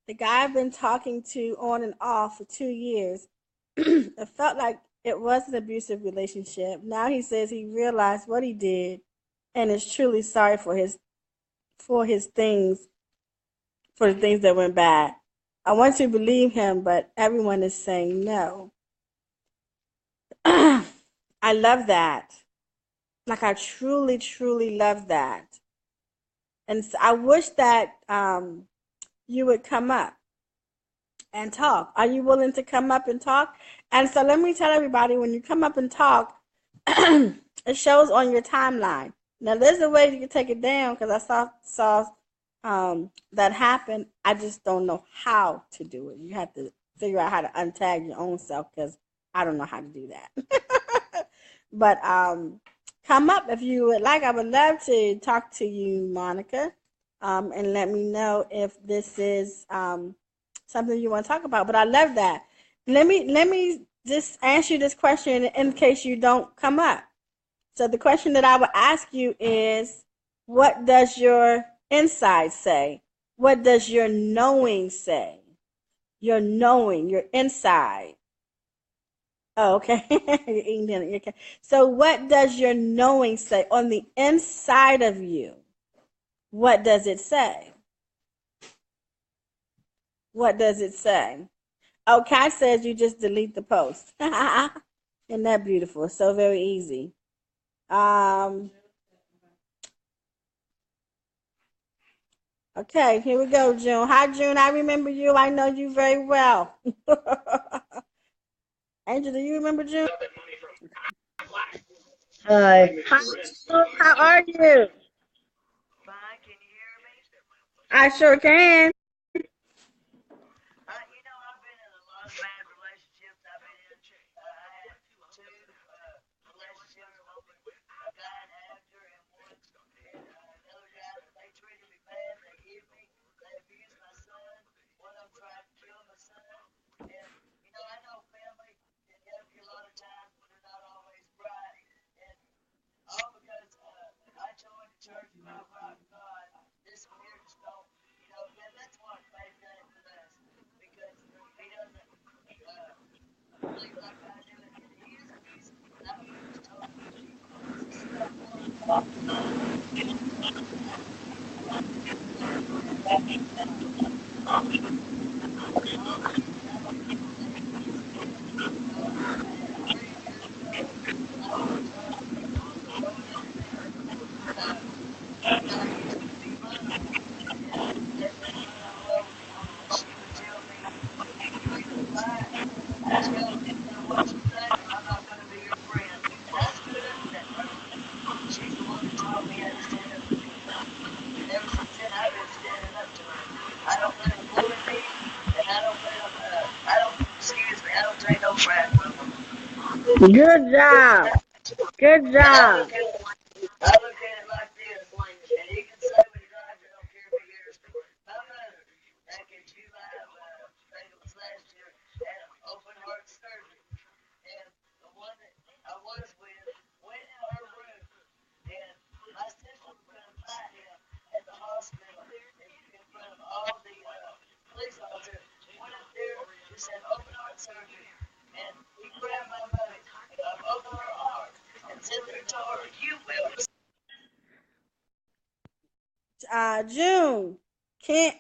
the guy I've been talking to on and off for 2 years, it felt like it was an abusive relationship. Now he says he realized what he did and is truly sorry for the things that went bad. I want to believe him, but everyone is saying no. I love that. Like, I truly, truly love that. And so I wish that you would come up. and talk. Are you willing to come up and talk? And so let me tell everybody, when you come up and talk, it shows on your timeline. Now there's a way you can take it down because I saw that happen. I just don't know how to do it. You have to figure out how to untag your own self because I don't know how to do that. But come up if you would like. I would love to talk to you, Monica, and let me know if this is something you want to talk about. But I love that. Let me just answer this question in case you don't come up. So the question that I would ask you is, what does your inside say? What does your knowing say? Your knowing, your inside. Oh, okay. You're eating dinner. Okay. So what does your knowing say on the inside of you? What does it say? What does it say? Oh, Kat says you just delete the post. Isn't that beautiful? So very easy. Okay, here we go, June. Hi, June. I remember you. I know you very well. Angel, do you remember June? Hi. Hi, June. How are you? I sure can. Good job. Good job. June, can't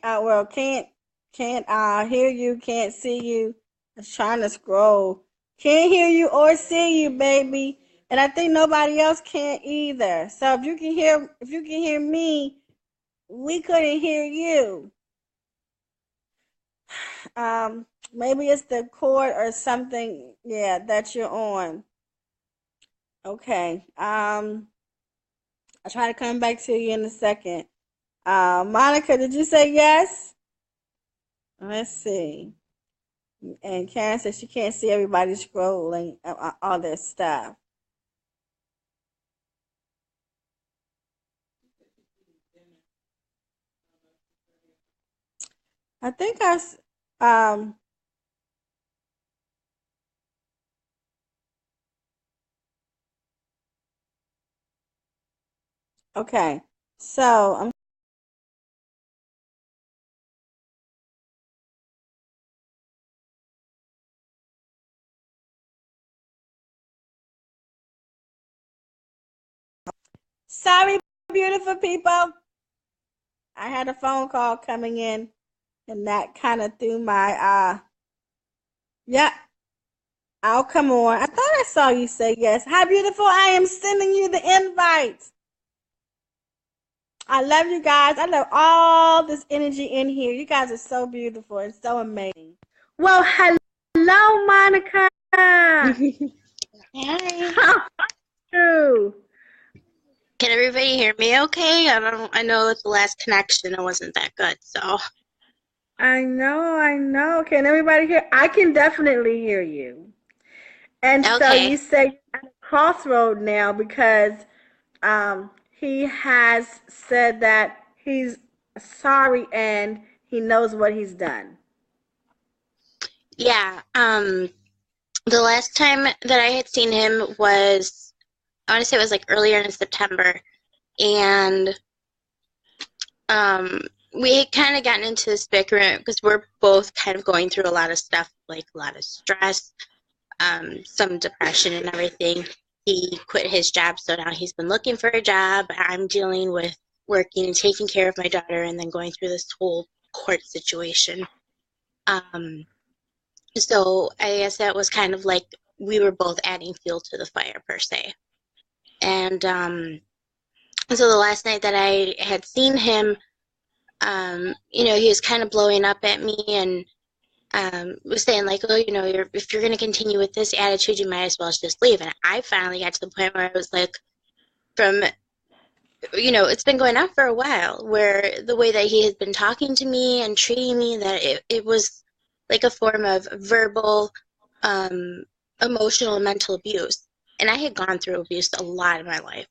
hear you, can't see you. I was trying to scroll. Can't hear you or see you, baby. And I think nobody else can either. So if you can hear me, we couldn't hear you. Maybe it's the cord or something, yeah, that you're on. Okay. I'll try to come back to you in a second. Monica, did you say yes? Let's see. And Karen says she can't see everybody scrolling all their stuff. I think okay. So I'm sorry, beautiful people. I had a phone call coming in, and that kind of threw my yeah. I'll come on. I thought I saw you say yes. Hi, beautiful. I am sending you the invite. I love you guys. I love all this energy in here. You guys are so beautiful and so amazing. Well, hello, Monica. How Hi. are you? Can everybody hear me okay? I know the last connection it wasn't that good, so I know. Can everybody hear? I can definitely hear you. And so okay. you say you're at a crossroad now because he has said that he's sorry and he knows what he's done. Yeah, the last time that I had seen him was, I want to say it was like earlier in September, and we had kind of gotten into this bickering because we're both kind of going through a lot of stuff, like a lot of stress, some depression and everything. He quit his job, so now he's been looking for a job. I'm dealing with working and taking care of my daughter and then going through this whole court situation. So I guess that was kind of like we were both adding fuel to the fire per se. And so the last night that I had seen him, he was kind of blowing up at me and was saying like, oh, if you're going to continue with this attitude, you might as well just leave. And I finally got to the point where I was like, it's been going on for a while, where the way that he has been talking to me and treating me, that it was like a form of verbal, emotional, and mental abuse. And I had gone through abuse a lot in my life.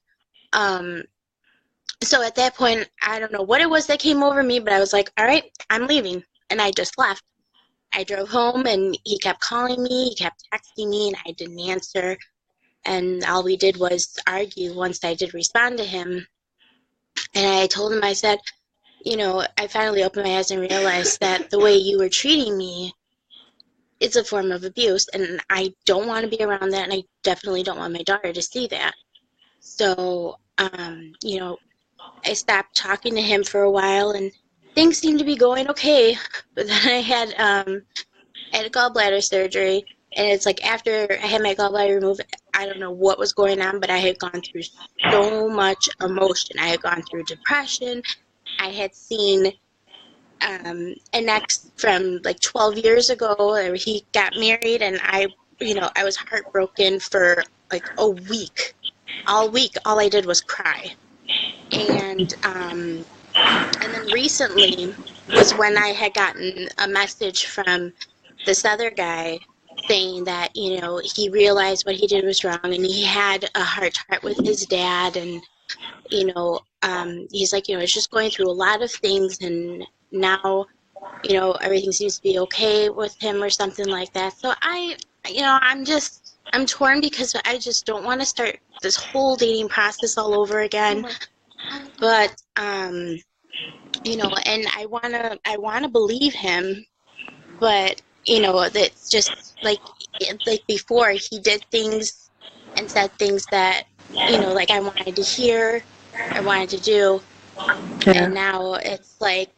So at that point, I don't know what it was that came over me, but I was like, all right, I'm leaving. And I just left. I drove home and he kept calling me, he kept texting me, and I didn't answer. And all we did was argue once I did respond to him. And I told him, I said, I finally opened my eyes and realized that the way you were treating me is a form of abuse, and I don't want to be around that, and I definitely don't want my daughter to see that. So, I stopped talking to him for a while, and things seemed to be going okay. But then I had a gallbladder surgery, and it's like after I had my gallbladder removed, I don't know what was going on, but I had gone through so much emotion. I had gone through depression. I had seen an ex from like 12 years ago. He got married, and I was heartbroken for like a week. All week, all I did was cry. And then recently was when I had gotten a message from this other guy saying that, he realized what he did was wrong, and he had a heart-to-heart with his dad, and, he's like, it's just going through a lot of things, and now, everything seems to be okay with him or something like that. So I'm torn because I just don't want to start this whole dating process all over again. But, and I wanna believe him, but, that's just like before he did things and said things that, like I wanted to hear, I wanted to do. Yeah. And now it's like,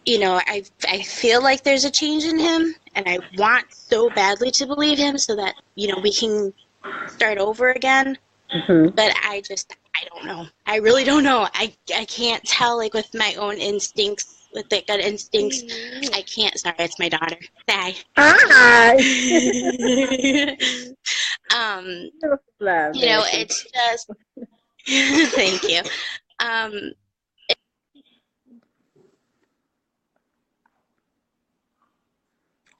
I feel like there's a change in him, and I want so badly to believe him so that, we can start over again. Mm-hmm. But I don't know. I really don't know. I can't tell, like, with my own instincts, with the gut instincts. I can't. Sorry, it's my daughter. Hi. Hi. Love, it's just, thank you.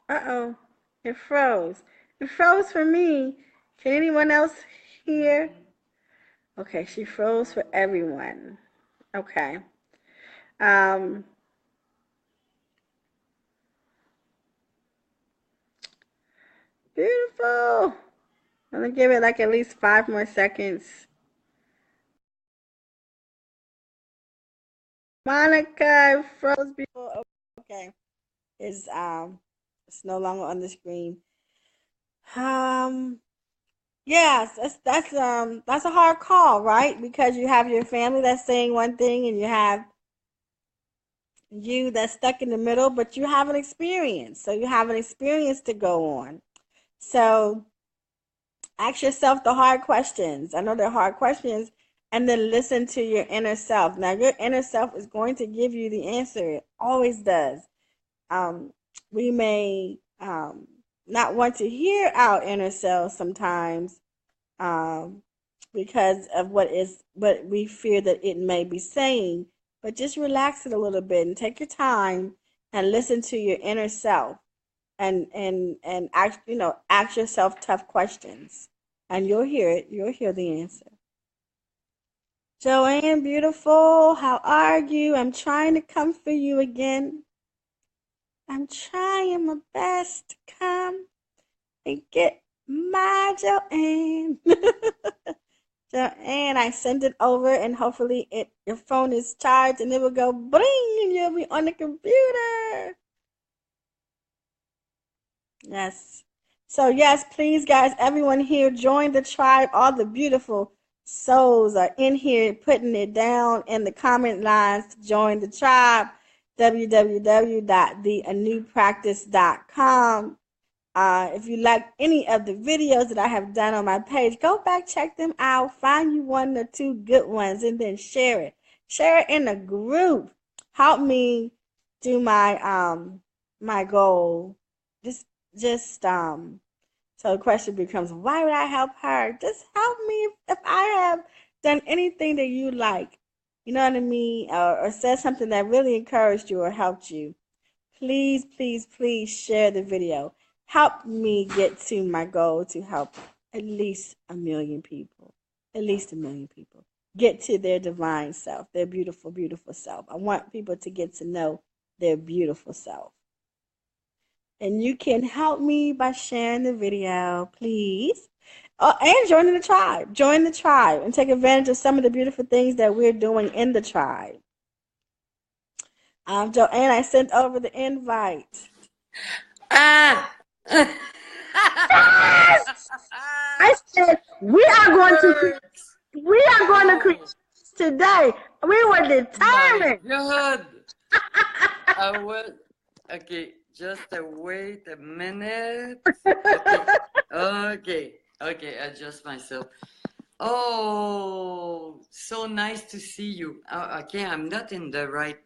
Uh-oh. It froze. It froze for me. Can anyone else hear? Okay, she froze for everyone. Okay. Beautiful. I'm gonna give it like at least 5 more seconds. Monica froze before. Okay. It's no longer on the screen. Yes, that's a hard call, right? Because you have your family that's saying one thing and you have you that's stuck in the middle, but you have an experience. So you have an experience to go on. So ask yourself the hard questions. I know they're hard questions, and then listen to your inner self. Now, your inner self is going to give you the answer. It always does. We may not want to hear our inner selves sometimes, because of what we fear that it may be saying. But just relax it a little bit and take your time and listen to your inner self, and ask yourself tough questions, and you'll hear it. You'll hear the answer. Joanne, beautiful, how are you? I'm trying to come for you again. I'm trying my best to come and get my Joanne. Joanne, I send it over, and hopefully your phone is charged and it will go bling and you'll be on the computer. Yes. So yes, please guys, everyone here, join the tribe. All the beautiful souls are in here putting it down in the comment lines to join the tribe. www.theanewpractice.com. If you like any of the videos that I have done on my page, go back, check them out, find you one or two good ones, and then share it. Share it in a group. Help me do my goal. So the question becomes, why would I help her? Just help me if I have done anything that you like, you know what I mean, or said something that really encouraged you or helped you. Please, please, please share the video. Help me get to my goal to help at least 1 million people. At least 1 million people get to their divine self, their beautiful, beautiful self. I want people to get to know their beautiful self. And you can help me by sharing the video, please. And joining the tribe. Join the tribe and take advantage of some of the beautiful things that we're doing in the tribe. Joanne, I sent over the invite. Ah! I said we are going to create today. We were determined. God. I will. Okay, just wait a minute. Okay, adjust myself. Oh, so nice to see you. Okay, I'm not in the right.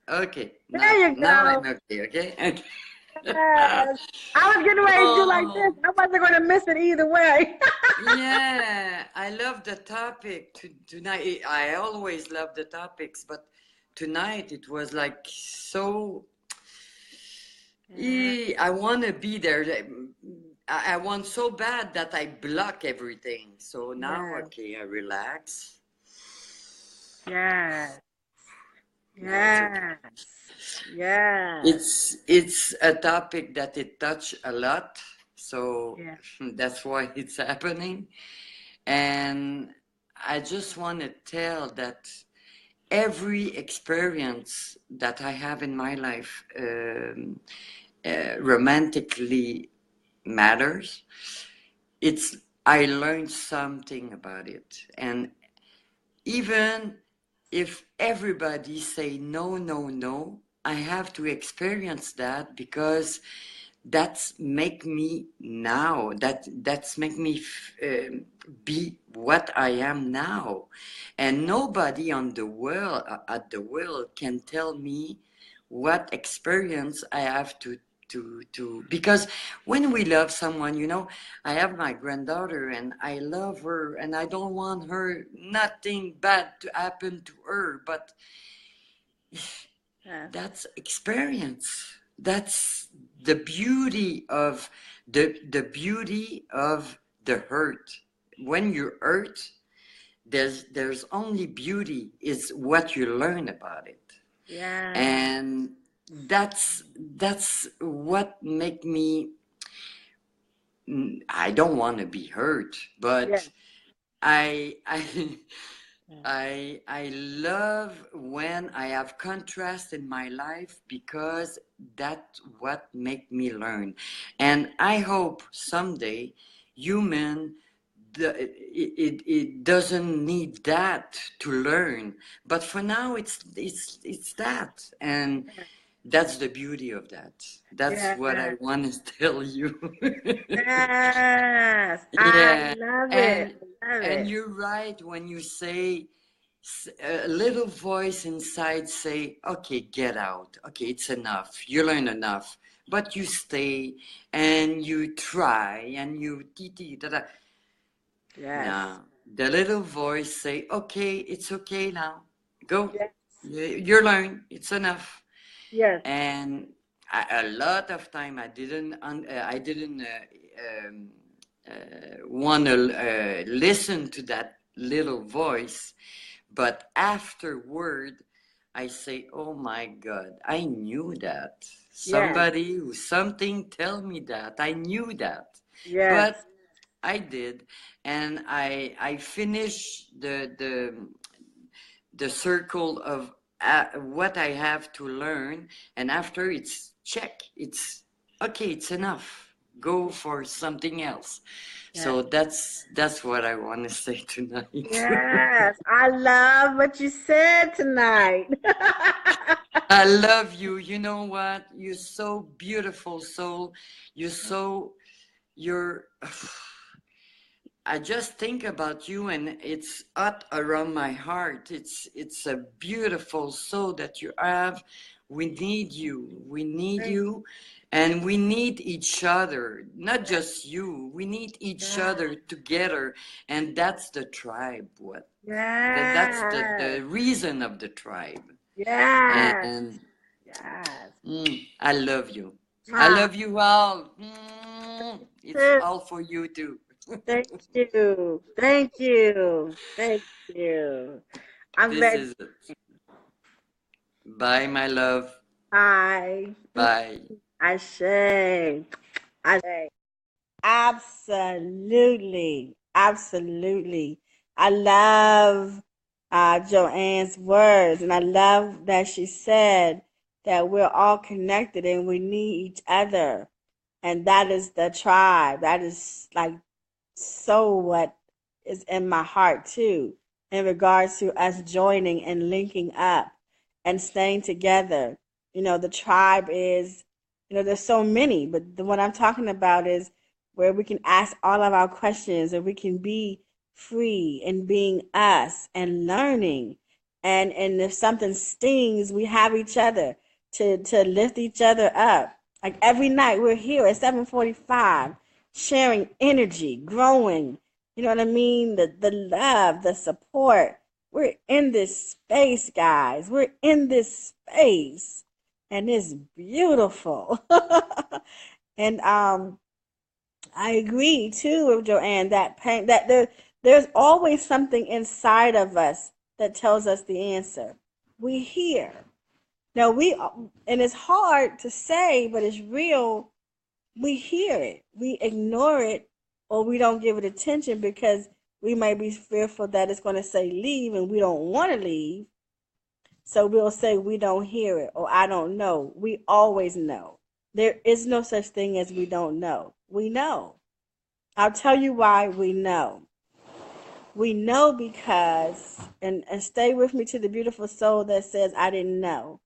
Okay, There you go. Now I'm okay. Yes. I was getting ready to do like this. I wasn't going to miss it either way. Yeah, I love the topic tonight. I always love the topics, but tonight it was like so. I want to be there. I want so bad that I block everything. So now, okay, I relax. Yes. Yes. Yes. It's a topic that it touch a lot. So that's why it's happening. And I just want to tell that every experience that I have in my life romantically matters. I learned something about it. And even if everybody say no, no, no, I have to experience that, because that's make me now. That's make me be what I am now. And nobody on the world at the world can tell me what experience I have to because when we love someone, you know, I have my granddaughter and I love her and I don't want her nothing bad to happen to her, but that's experience. That's the beauty of the beauty of the hurt. When you hurt, there's only beauty is what you learn about it. Yeah. And that's what make me. I don't want to be hurt, but I love when I have contrast in my life, because that's what make me learn. And I hope someday human it doesn't need that to learn, but for now it's that, and that's the beauty of that. That's what I want to tell you. Yes, Yeah. I love it. And you're right when you say a little voice inside say, okay, get out. Okay, it's enough. You learn enough. but you stay and you try and you da. Yes. Now the little voice say, okay, it's okay now, go, Yes. you learn, it's enough. Yes. And a lot of time I didn't want to listen to that little voice, but afterward I say, oh my God, I knew that. Yes. Something tell me that. I knew that. Yes. But I did, and I finished the circle of what I have to learn, and after it's check, it's okay, it's enough. Go for something else. So that's what I want to say tonight. Yes. I love what you said tonight. I love you. You know what? You're so beautiful, soul. You're. I just think about you, and it's hot around my heart. It's a beautiful soul that you have. We need you. We need you, and we need each other. Not just you. We need each other together, and that's the tribe. That's the reason of the tribe. Yes. And Yes. I love you. I love you all. It's all for you too. Thank you. Thank you. Thank you. I'm This ready. is it. Bye, my love. Bye. Bye. I say. Absolutely. Absolutely. I love Joanne's words, and I love that she said that we're all connected and we need each other. And that is the tribe. That is like so what is in my heart too, in regards to us joining and linking up and staying together. You know, the tribe is, you know, there's so many, but the one I'm talking about is where we can ask all of our questions and we can be free in being us and learning. And if something stings, we have each other to lift each other up. Like every night we're here at 7:45 sharing energy, growing. You know what I mean? The love, the support. We're in this space, guys. We're in this space. And it's beautiful. And I agree too with Joanne that pain that there's always something inside of us that tells us the answer. We hear. Now and it's hard to say, but it's real. We hear it, we ignore it, or we don't give it attention because we might be fearful that it's going to say leave and we don't want to leave. So we'll say we don't hear it or I don't know. We always know. There is no such thing as we don't know. We know. I'll tell you why we know. We know because, and stay with me to the beautiful soul that says, I didn't know.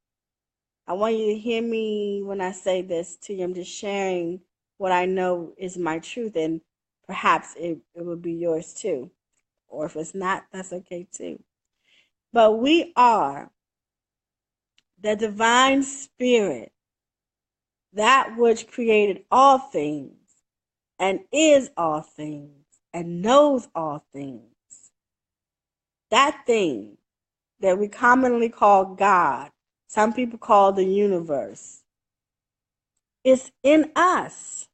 I want you to hear me when I say this to you. I'm just sharing what I know is my truth, and perhaps it will be yours too. Or if it's not, that's okay too. But we are the divine spirit, that which created all things and is all things and knows all things. That thing that we commonly call God, some people call the universe, is in us.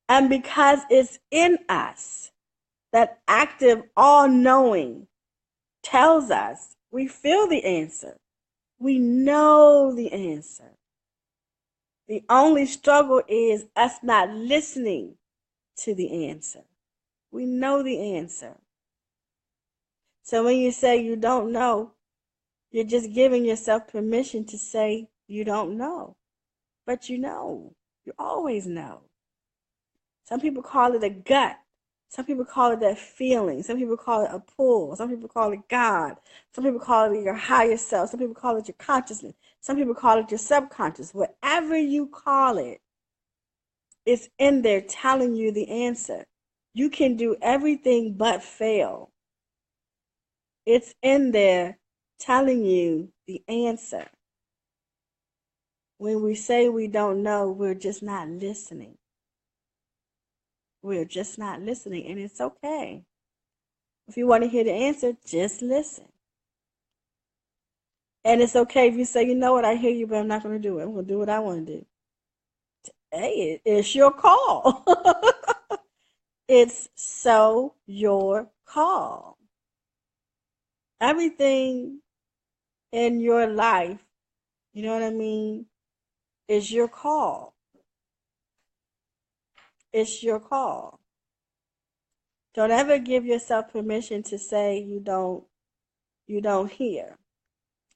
And because it's in us, that active all-knowing tells us we feel the answer. We know the answer. The only struggle is us not listening to the answer. We know the answer. So when you say you don't know, you're just giving yourself permission to say you don't know. But you know. You always know. Some people call it a gut. Some people call it that feeling. Some people call it a pull. Some people call it God. Some people call it your higher self. Some people call it your consciousness. Some people call it your subconscious. Whatever you call it, it's in there telling you the answer. You can do everything but fail. It's in there telling you the answer. When we say we don't know, we're just not listening. We're just not listening, and it's okay. If you want to hear the answer, just listen. And it's okay if you say, you know what, I hear you, but I'm not going to do it. I'm going to do what I want to do. Hey, it's your call. It's so your call. Everything in your life, you know what I mean, is your call. It's your call. Don't ever give yourself permission to say you don't hear.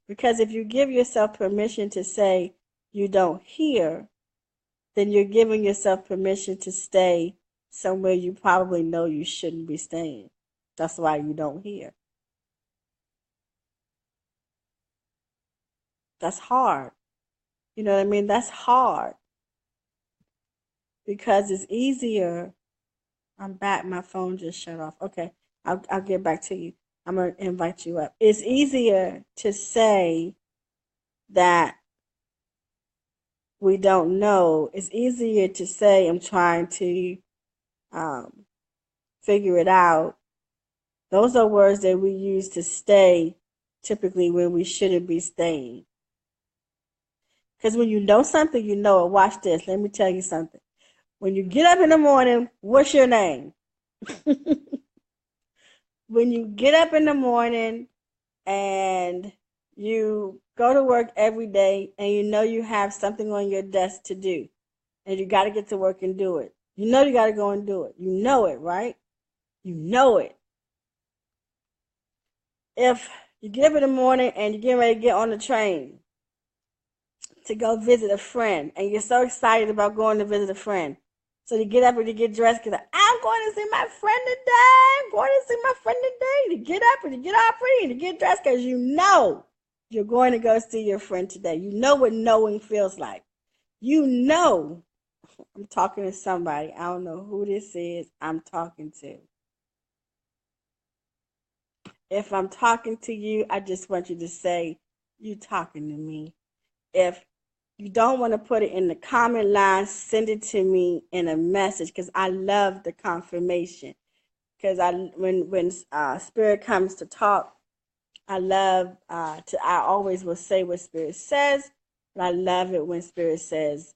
Because if you give yourself permission to say you don't hear, then you're giving yourself permission to stay somewhere you probably know you shouldn't be staying. That's why you don't hear. That's hard. You know what I mean? That's hard. Because it's easier. I'm back. My phone just shut off. Okay. I'll get back to you. I'm going to invite you up. It's easier to say that we don't know. It's easier to say I'm trying to figure it out. Those are words that we use to stay typically when we shouldn't be staying. Because when you know something, you know it. Watch this. Let me tell you something. When you get up in the morning, what's your name? When you get up in the morning and you go to work every day and you know you have something on your desk to do and you got to get to work and do it. You know you got to go and do it. You know it, right? You know it. If you get up in the morning and you're getting ready to get on the train to go visit a friend and you're so excited about going to visit a friend, so you get up and you get dressed because I'm going to see my friend today. I'm going to see my friend today. You get up and you get all pretty and you get dressed because you know you're going to go see your friend today. You know what knowing feels like. You know, I'm talking to somebody. I don't know who this is I'm talking to. If I'm talking to you, I just want you to say, you talking to me. If you don't want to put it in the comment line, send it to me in a message because I love the confirmation. Because when Spirit comes to talk, I love I always will say what Spirit says, but I love it when Spirit says,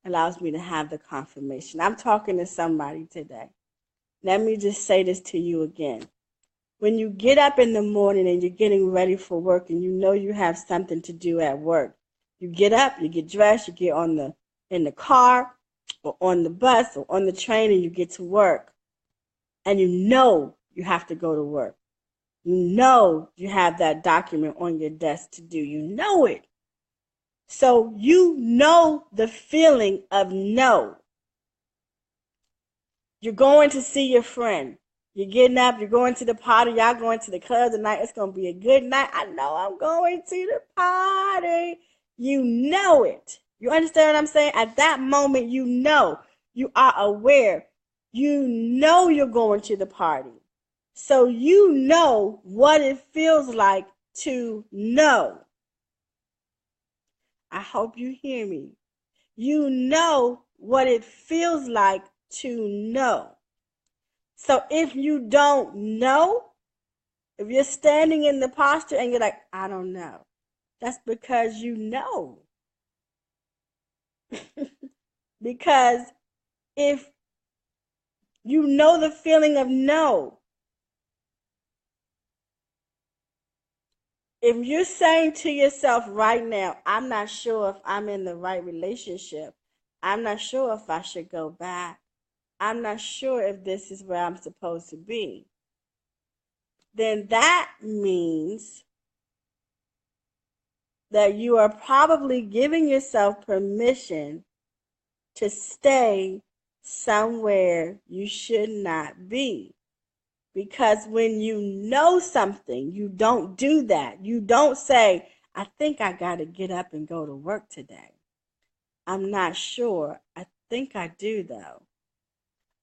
allows me to have the confirmation. I'm talking to somebody today. Let me just say this to you again. When you get up in the morning and you're getting ready for work and you know you have something to do at work, you get up, you get dressed, you get in the car or on the bus or on the train and you get to work and you know you have to go to work. You know you have that document on your desk to do. You know it. So you know the feeling of no. You're going to see your friend. You're getting up. You're going to the party. Y'all going to the club tonight. It's going to be a good night. I know I'm going to the party. You know it. You understand what I'm saying? At that moment, you know. You are aware. You know you're going to the party. So you know what it feels like to know. I hope you hear me. You know what it feels like to know. So if you don't know, if you're standing in the posture and you're like, I don't know, that's because you know. Because if you know the feeling of no, if you're saying to yourself right now, I'm not sure if I'm in the right relationship, I'm not sure if I should go back, I'm not sure if this is where I'm supposed to be, then that means that you are probably giving yourself permission to stay somewhere you should not be. Because when you know something, you don't do that. You don't say, I think I got to get up and go to work today. I'm not sure. I think I do, though.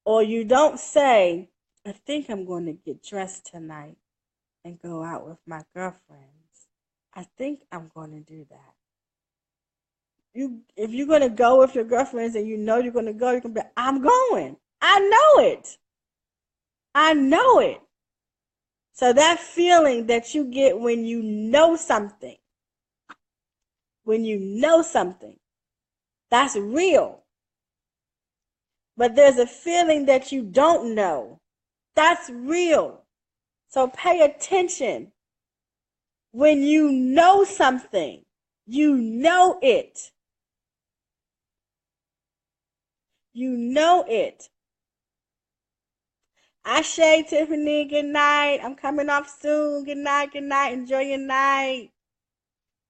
Or you don't say, I think I'm going to get dressed tonight and go out with my girlfriends. I think I'm going to do that. if you're gonna go with your girlfriends and you know you're gonna go, you can be, I'm going. I know it. I know it. So that feeling that you get when you know something, that's real. But there's a feeling that you don't know. That's real. So pay attention. When you know something, you know it. You know it. Ashe, Tiffany, good night. I'm coming off soon. Good night, good night. Enjoy your night.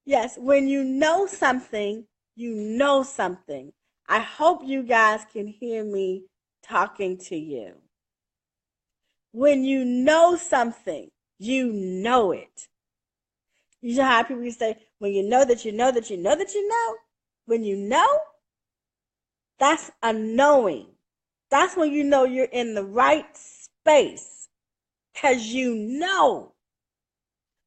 Yes, when you know something, you know something. I hope you guys can hear me talking to you. When you know something, you know it. You know how people say, when you know that you know that you know that you know? When you know, that's a knowing. That's when you know you're in the right space because you know.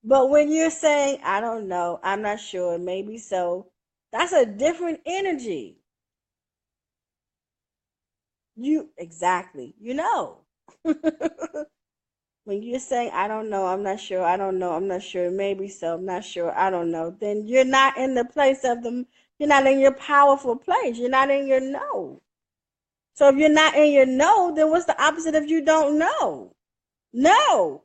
But when you're saying, I don't know, I'm not sure, maybe so, that's a different energy. Exactly, you know. When you're saying, I don't know, I'm not sure, I don't know, I'm not sure, maybe so, I'm not sure, I don't know, then you're not in the place of you're not in your powerful place. You're not in your no. So if you're not in your no, then what's the opposite of you don't know? No.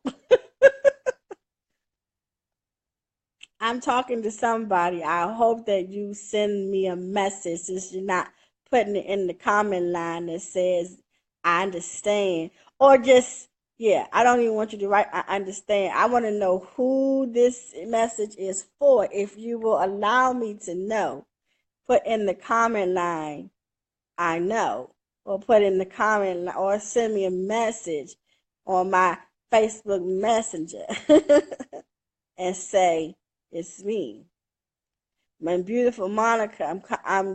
I'm talking to somebody. I hope that you send me a message since you're not putting it in the comment line that says, I understand. Or just, yeah, I don't even want you to write, I understand. I want to know who this message is for. If you will allow me to know, put in the comment line, I know. Or put in the comment line, or send me a message on my Facebook Messenger and say, it's me. My beautiful Monica,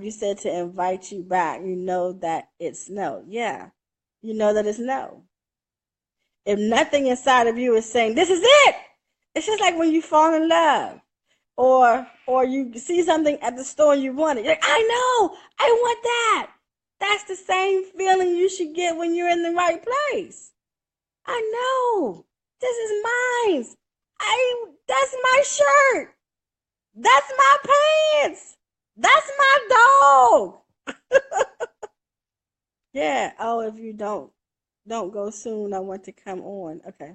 you said to invite you back. You know that it's no. Yeah. You know that it's no. If nothing inside of you is saying, this is it. It's just like when you fall in love. Or you see something at the store and you want it. You're like, I know, I want that. That's the same feeling you should get when you're in the right place. I know. This is mine. That's my shirt. That's my pants. That's my dog. Yeah. Oh, if you don't go soon, I want to come on. Okay.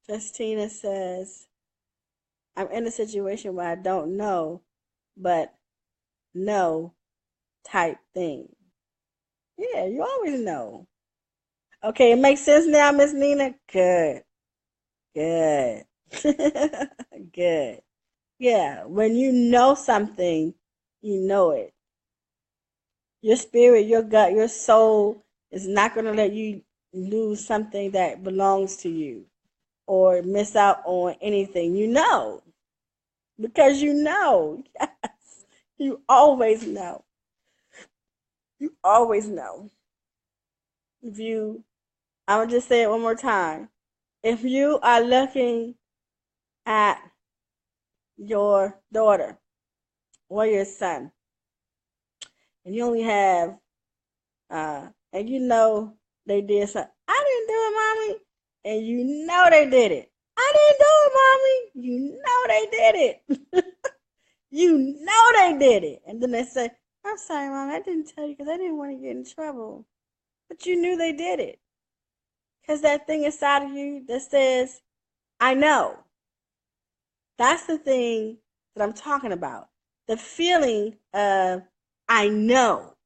Justina says, I'm in a situation where I don't know, but know type thing. Yeah, you always know. Okay, it makes sense now, Miss Nina. Good. Good. Good. Yeah, when you know something, you know it. Your spirit, your gut, your soul is not going to let you lose something that belongs to you or miss out on anything. You know, because you know. Yes, you always know. You always know. I'm going to just say it one more time. If you are looking at your daughter or your son, and you only have, and you know they did something, I didn't do it, mommy, and you know they did it. I didn't do it, mommy. You know they did it. You know they did it, and then they say, "I'm sorry, mom. I didn't tell you because I didn't want to get in trouble." But you knew they did it because that thing inside of you that says, "I know." That's the thing that I'm talking about. The feeling of I know.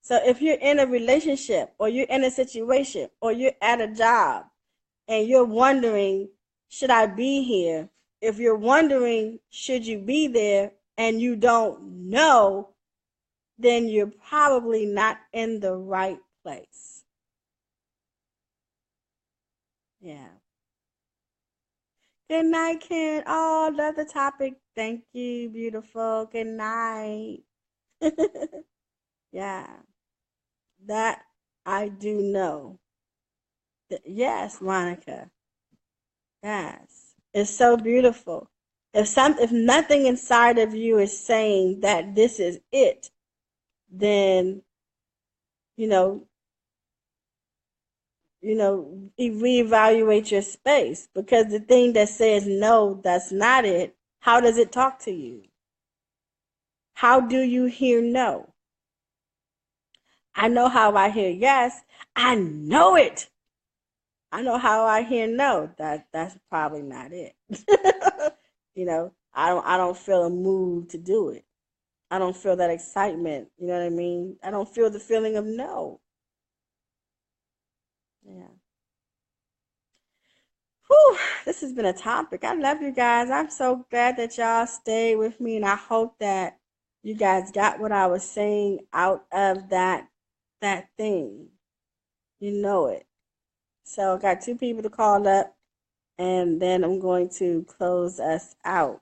So if you're in a relationship or you're in a situation or you're at a job and you're wondering, should I be here? If you're wondering, should you be there and you don't know, then you're probably not in the right place. Yeah. Good night, Ken. Oh, love the topic. Thank you, beautiful. Good night. Yeah, that I do know. Yes, Monica. Yes. It's so beautiful. If nothing inside of you is saying that this is it, then you know, reevaluate your space, because the thing that says no, that's not it, how does it talk to you? How do you hear no? I know how I hear yes. I know it. I know how I hear no. That's probably not it. I don't feel a mood to do it. I don't feel that excitement. You know what I mean? I don't feel the feeling of no. Yeah. Whew, this has been a topic. I love you guys. I'm so glad that y'all stayed with me, and I hope that you guys got what I was saying out of that thing. You know it. So I got 2 people to call up, and then I'm going to close us out.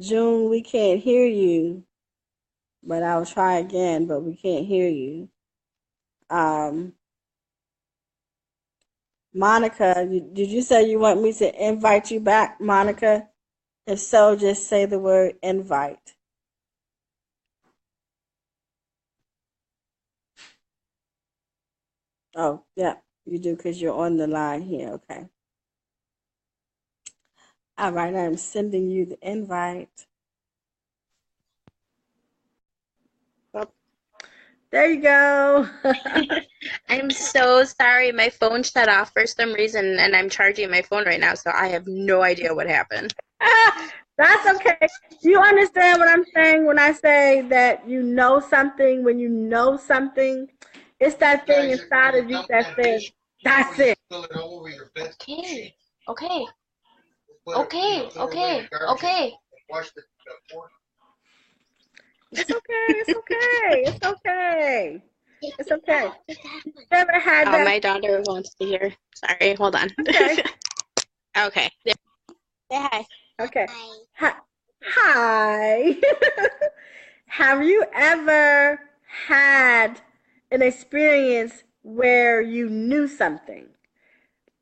June, we can't hear you, but I'll try again, but we can't hear you. Monica, did you say you want me to invite you back, Monica? If so, just say the word invite. Oh, yeah, you do, because you're on the line here. Okay. All right, I'm sending you the invite. There you go. I'm so sorry. My phone shut off for some reason, and I'm charging my phone right now, so I have no idea what happened. That's okay. You understand what I'm saying when I say that you know something? When you know something, it's that thing inside of you that says, that's it. Okay. Okay. Okay. Okay. Okay. It's okay. It's okay. It's okay. It's okay. You ever had that? My daughter wants to hear. Sorry, hold on. Okay. Okay. Say hi. Okay. Hi. Have you ever had an experience where you knew something?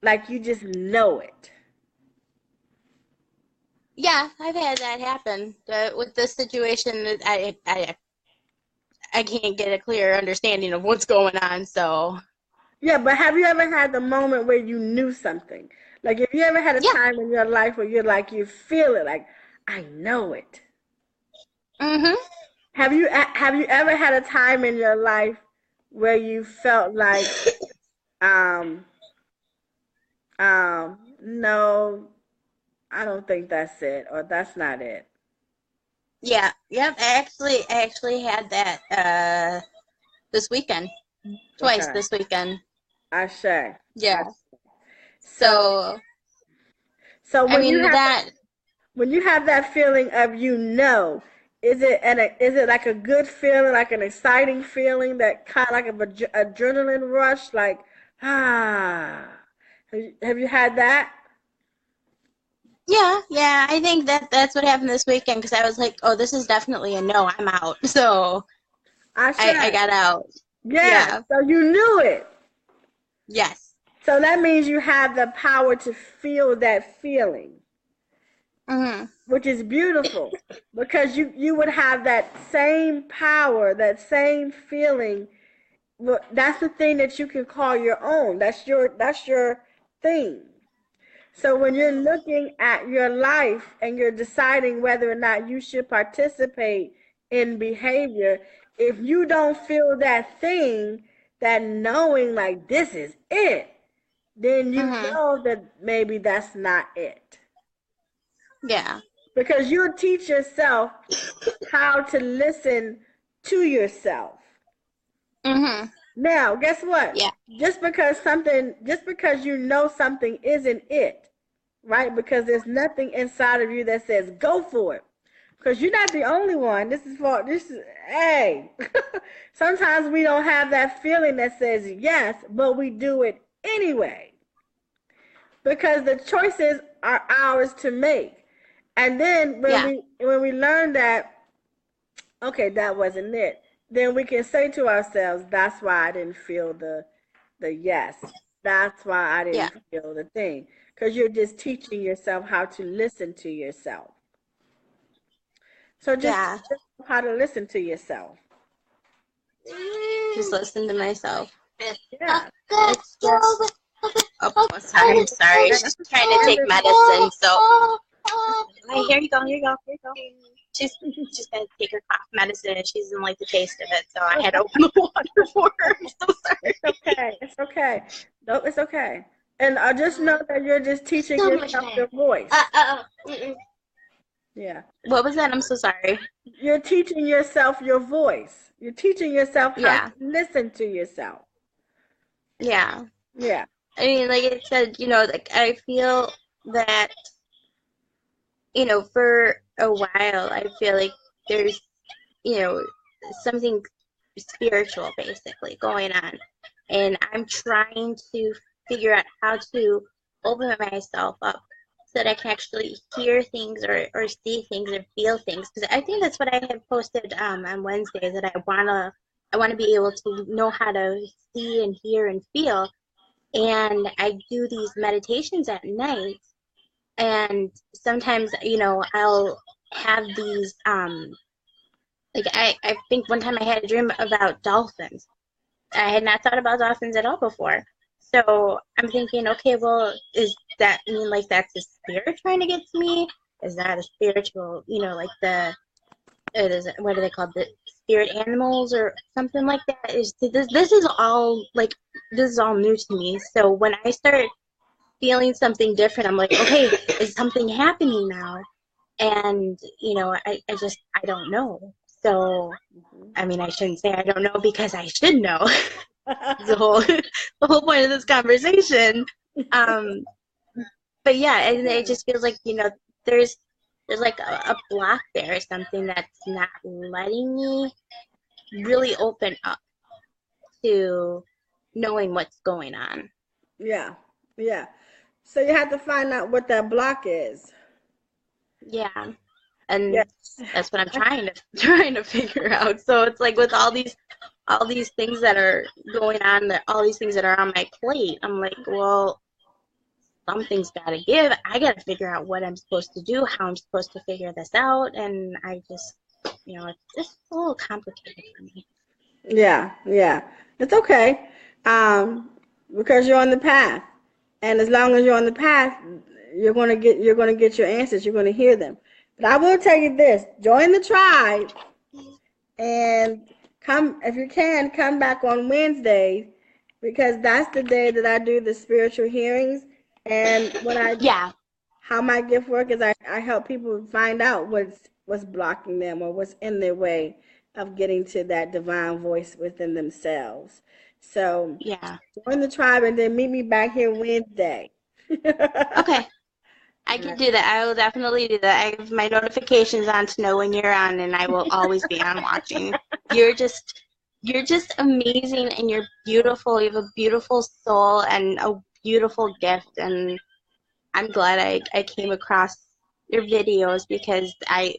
Like you just know it? Yeah, I've had that happen. With this situation, I can't get a clear understanding of what's going on, so. Yeah, but have you ever had the moment where you knew something? Like, have you ever had a time in your life where you're like, you feel it, like, I know it? Mm-hmm. Have you ever had a time in your life where you felt like, no, I don't think that's it, or that's not it? Yeah. Yep. I actually had that this weekend. Twice Okay. this weekend. Ashe. Yeah. So I mean when you have that feeling of is it like a good feeling, like an exciting feeling, that kind of like an adrenaline rush, like ah? Have you had that? Yeah. I think that's what happened this weekend, because I was like, oh, this is definitely a no. I'm out. So I got out. Yeah. So you knew it. Yes. So that means you have the power to feel that feeling. Mm-hmm. Which is beautiful, because you would have that same power, that same feeling. That's the thing that you can call your own. That's your thing. So when you're looking at your life and you're deciding whether or not you should participate in behavior, if you don't feel that thing, that knowing like this is it, then you know that maybe that's not it. Yeah. Because you'll teach yourself how to listen to yourself. Mm-hmm. Now, guess what? Yeah. Just because you know something isn't it, right? Because there's nothing inside of you that says go for it. Because you're not the only one. Hey. Sometimes we don't have that feeling that says yes, but we do it anyway. Because the choices are ours to make. And then when we learn that, okay, that wasn't it, then we can say to ourselves, that's why I didn't feel the yes. That's why I Yeah. didn't feel the thing. Because you're just teaching yourself how to listen to yourself. So just Yeah. teach yourself how to listen to yourself. Just listen to myself. Yeah. It's just, oh, sorry, sorry. And, She's trying to and take it's, medicine, so. Hey, here you go, here you go, here you go. She's gonna take her cough medicine and she doesn't like the taste of it, so I had to open the water for her. I'm so sorry. it's okay. It's okay. No, it's okay. And I just know that you're just teaching So much yourself better. your voice. Mm-mm. Yeah. What was that? I'm so sorry. You're teaching yourself your voice. You're teaching yourself how Yeah, to listen to yourself. yeah. Yeah. I mean, like I said, like I feel that, for a while, I feel like there's, you know, something spiritual basically going on. And I'm trying to figure out how to open myself up so that I can actually hear things or see things or feel things. Because I think that's what I had posted on Wednesday, that I wanna be able to know how to see and hear and feel. And I do these meditations at night, and sometimes I'll have these like I think one time I had a dream about dolphins. I had not thought about dolphins at all before. So I'm thinking, okay, well, is that mean like that's a spirit trying to get to me? Is that a spiritual, like what are they called? The spirit animals or something like that? This is all like, this is all new to me. So when I start feeling something different, I'm like, okay, is something happening now? And, I don't know. So, I mean, I shouldn't say I don't know because I should know. the whole point of this conversation. Um, but yeah, and it just feels like, there's like a block there or something that's not letting me really open up to knowing what's going on. Yeah. Yeah. So you have to find out what that block is. Yeah. And Yeah. that's what I'm trying to figure out. So it's like with all these things that are going on, all these things that are on my plate, I'm like, well, something's got to give. I got to figure out what I'm supposed to do, how I'm supposed to figure this out, and I just, it's just a little complicated for me. Yeah. Yeah. It's okay. Um, because you're on the path. And as long as you're on the path, you're gonna get your answers. You're gonna hear them. But I will tell you this: join the tribe, and come if you can come back on Wednesdays, because that's the day that I do the spiritual hearings. And Yeah. how my gift work is, I help people find out what's blocking them or what's in their way of getting to that divine voice within themselves. So Yeah. join the tribe and then meet me back here Wednesday. Okay. I can do that. I will definitely do that. I have my notifications on to know when you're on, and I will always be on watching. You're just amazing, and you're beautiful. You have a beautiful soul and a beautiful gift, and I'm glad I came across your videos because I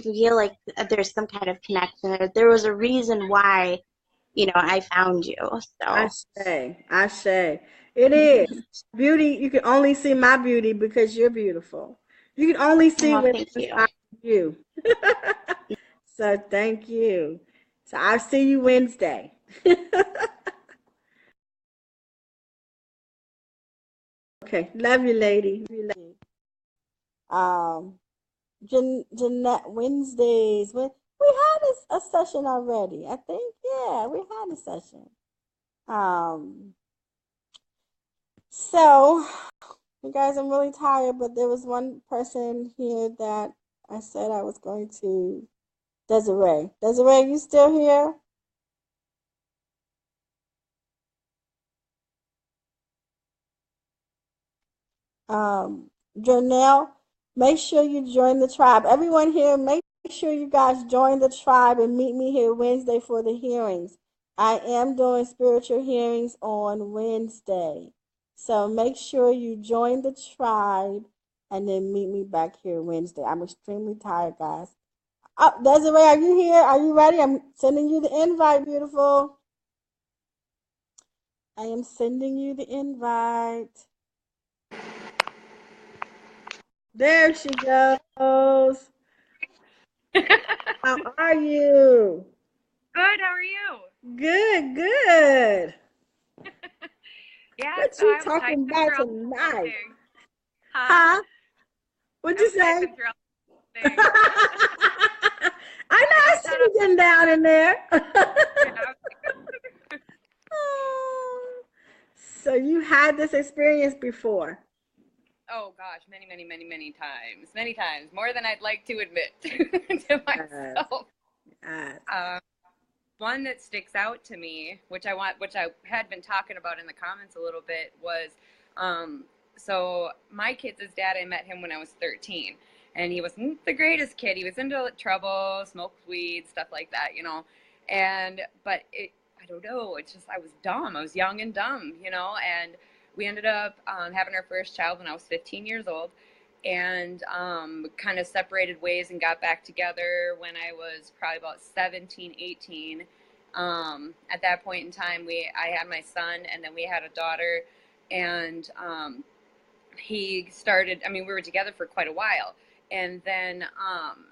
feel like there's some kind of connection. There was a reason why, I found you. So I say. It is. Beauty, you can only see my beauty because you're beautiful. You can only see oh, what's thank you. inside of you. So thank you. So I'll see you Wednesday. Okay. Love you, lady. Love you. Um, Jeanette, Wednesdays. We had a session already. I think, yeah, we had a session. Um, so you guys, I'm really tired, but there was one person here that I said I was going to. Desiree. Desiree, you still here? Janelle, make sure you join the tribe. Everyone here, make sure you guys join the tribe and meet me here Wednesday for the hearings. I am doing spiritual hearings on Wednesday. So make sure you join the tribe and then meet me back here Wednesday. I'm extremely tired, guys. Oh, Desiree, are you here? Are you ready? I'm sending you the invite, beautiful. I am sending you the invite. There she goes. How are you? Good, how are you? Good, good. Yeah, What so you I was talking typing about throughout the whole tonight? thing. Huh? Huh? What'd I you was say? typing throughout the whole thing. I know I I see thought you getting down in there. yeah, So you had this experience before. oh gosh, many times. Many times. More than I'd like to admit to Yes, myself. yes. Um, one that sticks out to me, which I had been talking about in the comments a little bit, was so my kid's dad, I met him when I was 13. And he wasn't the greatest kid. He was into trouble, smoked weed, stuff like that, you know. But I don't know. It's just I was dumb. I was young and dumb, you know. And we ended up having our first child when I was 15 years old, and kind of separated ways and got back together when I was probably about 17, 18. At that point in time, I had my son, and then we had a daughter, and he started. I mean, we were together for quite a while, and then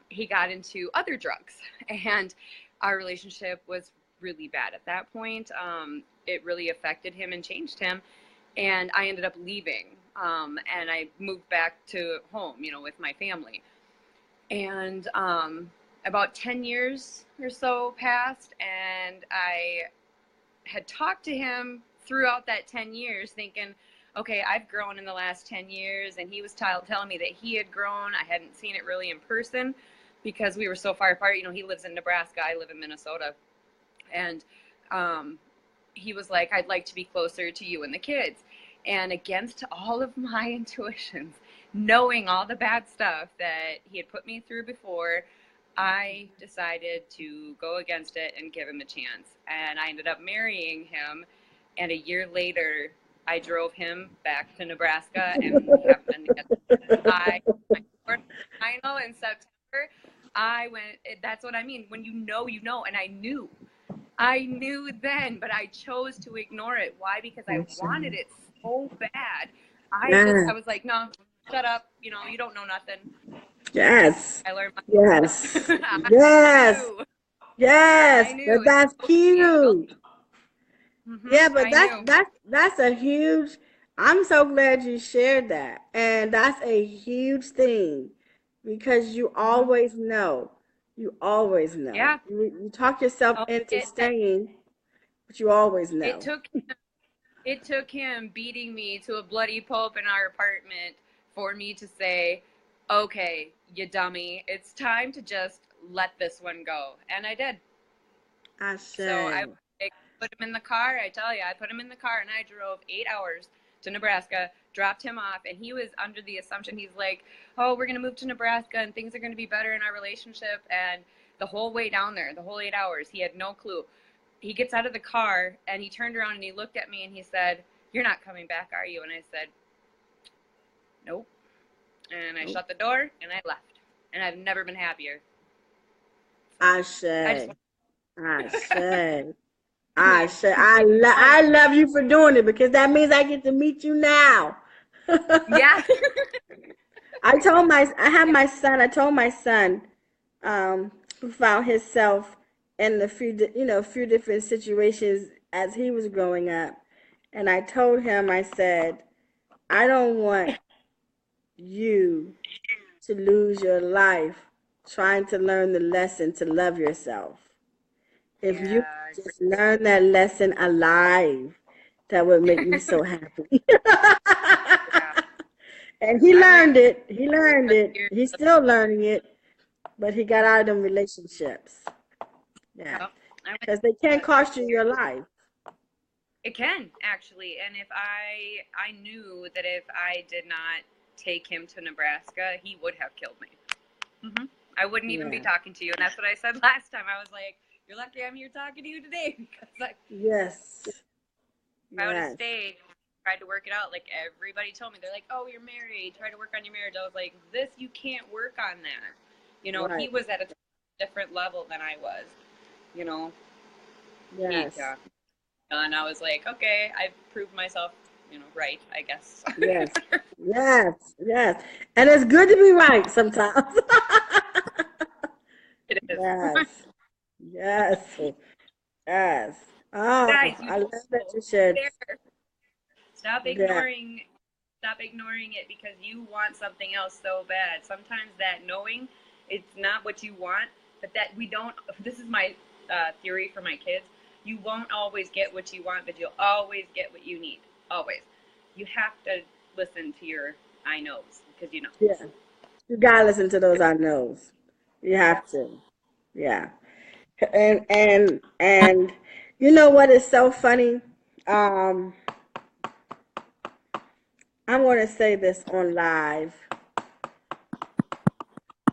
he got into other drugs, and our relationship was really bad at that point. It really affected him and changed him, and I ended up leaving, and I moved back to home, you know, with my family. And about 10 years or so passed, and I had talked to him throughout that 10 years thinking, okay, I've grown in the last 10 years. And he was telling me that he had grown. I hadn't seen it really in person because we were so far apart. You know, he lives in Nebraska. I live in Minnesota. And he was like, I'd like to be closer to you and the kids. And against all of my intuitions, knowing all the bad stuff that he had put me through before, I decided to go against it and give him a chance. And I ended up marrying him. And a year later, I drove him back to Nebraska, and we have been together. My final in September, I went, that's what I mean. When you know, and I knew then, but I chose to ignore it. Why? Because I wanted it so bad. I was like, no, shut up. You know, you don't know nothing. Yes. I learned my Yes. I Yes. knew. Yes. I But knew. that's cute. Yeah, but I knew. that's a huge. I'm so glad you shared that. And that's a huge thing because you always know. You always know. Yeah. You talk yourself Oh, into staying, but you always it know. took him beating me to a bloody pulp in our apartment for me to say, okay, you dummy, it's time to just let this one go. And I did. I So I say. put him in the car. I tell you, I put him in the car and I drove 8 hours to Nebraska, dropped him off, and he was under the assumption, he's like, oh, we're going to move to Nebraska and things are going to be better in our relationship. And the whole way down there, the whole 8 hours, he had no clue. He gets out of the car and he turned around and he looked at me and he said, you're not coming back, are you? And I said, nope. And I shut the door and I left. And I've never been happier. I say. Yeah. I love you for doing it because that means I get to meet you now. Yeah. I told my son, who found himself in a few different situations as he was growing up. And I told him, I said, I don't want you to lose your life trying to learn the lesson to love yourself. If you Yeah. just learn that lesson alive, that would make me so happy. Yeah. And he I learned went it. He learned it. years He's of- still learning it, but he got out of them relationships. Yeah. Yep. I went Because they can cost you years. your life. It can actually, and if I knew that if I did not take him to Nebraska, he would have killed me. I wouldn't even be Yeah. talking to you, and that's what I said last time. I was like, "You're lucky I'm here talking to you today," because Yes. if I would have Yes. stayed, tried to work it out, like everybody told me, they're like, "Oh, you're married. Try to work on your marriage." I was like, "This, you can't work on that." You know, he Right. was at a different level than I was. You know, Yes. yeah. And I was like, okay, I've proved myself, right, I guess. Yes. Yes. Yes. And it's good to be right sometimes. It is. Yes. Yes. Yes. Oh, Guys, you I love that you shared. there. Stop Yeah. ignoring stop ignoring it because you want something else so bad. Sometimes that knowing it's not what you want, but that we don't. This is my theory for my kids. You won't always get what you want, but you'll always get what you need. Always. You have to listen to your I knows because you know. Yeah. You gotta listen to those I knows. You have to. Yeah. And you know what is so funny? Um, I'm gonna say this on live.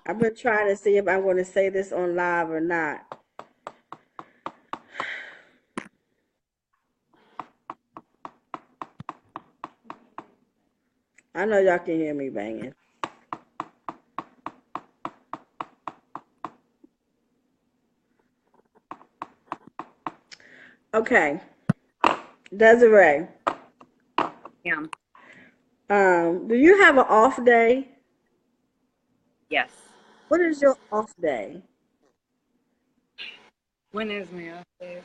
I've been trying to see if I'm gonna say this on live or not. I know y'all can hear me banging. Okay, Desiree. Yeah. Do you have an off day? Yes. What is your off day? When is my off days?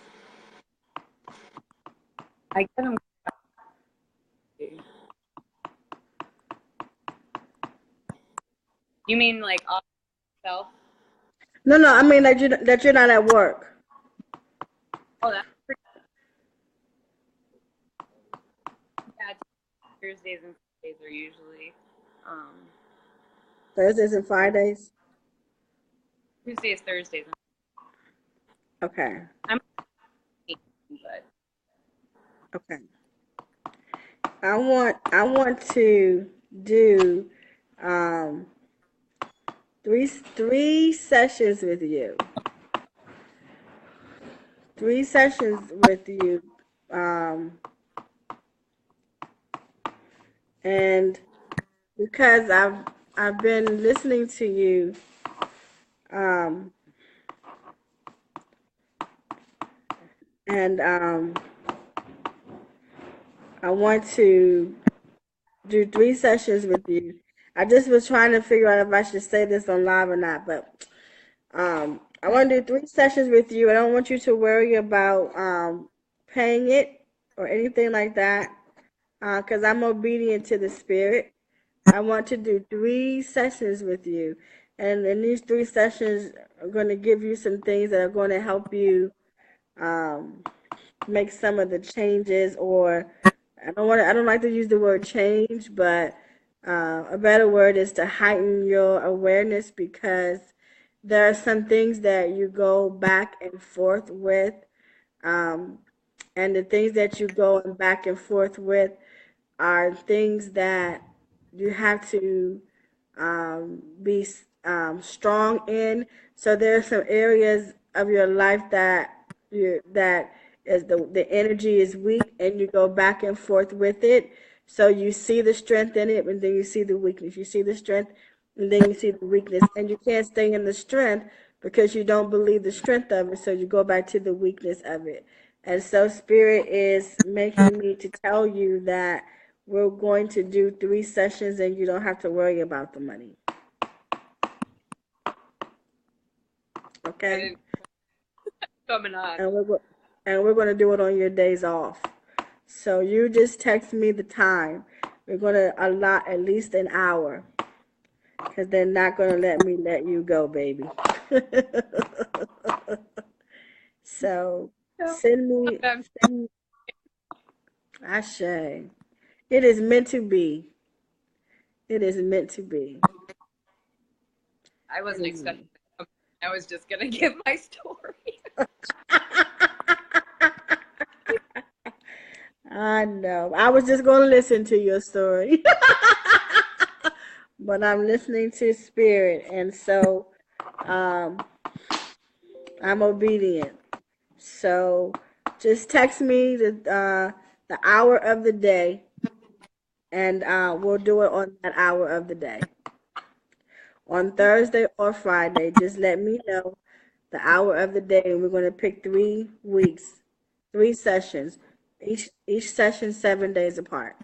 I get them. You mean like off self? No, no, I mean that you're not at work. Oh, that's pretty bad. Thursdays and Fridays are usually Thursdays and Fridays. Tuesdays, Thursdays. Okay. I'm but Okay. I want to do um three sessions with you. 3 sessions with you. Um and because I've been listening to you, um and I want to do 3 sessions with you. I just was trying to figure out if I should say this on live or not, but I want to do 3 sessions with you. I don't want you to worry about paying it or anything like that, because I'm obedient to the spirit. I want to do 3 sessions with you, and in these 3 sessions, I'm going to give you some things that are going to help you um, make some of the changes, or I don't like to use the word change, but a better word is to heighten your awareness, because there are some things that you go back and forth with, um, and the things that you go back and forth with are things that you have to be strong in. So there are some areas of your life that is the energy is weak, and you go back and forth with it. So you see the strength in it, and then you see the weakness. You see the strength, and then you see the weakness, and you can't stay in the strength because you don't believe the strength of it. So you go back to the weakness of it. And so Spirit is making me to tell you that we're going to do 3 sessions, and you don't have to worry about the money. Okay? coming on. And we're going to do it on your days off. So you just text me the time. We're going to allot at least an hour, because they're not going to let me let you go, baby. So send me, Ashe. It is meant to be. It is meant to be. I wasn't expecting that. I was just gonna give my story. I know. I was just going to listen to your story. But I'm listening to Spirit, and so um, I'm obedient. So just text me the hour of the day, and we'll do it on that hour of the day. On Thursday or Friday, just let me know the hour of the day, and we're going to pick 3 weeks 3 sessions. Each session 7 days apart.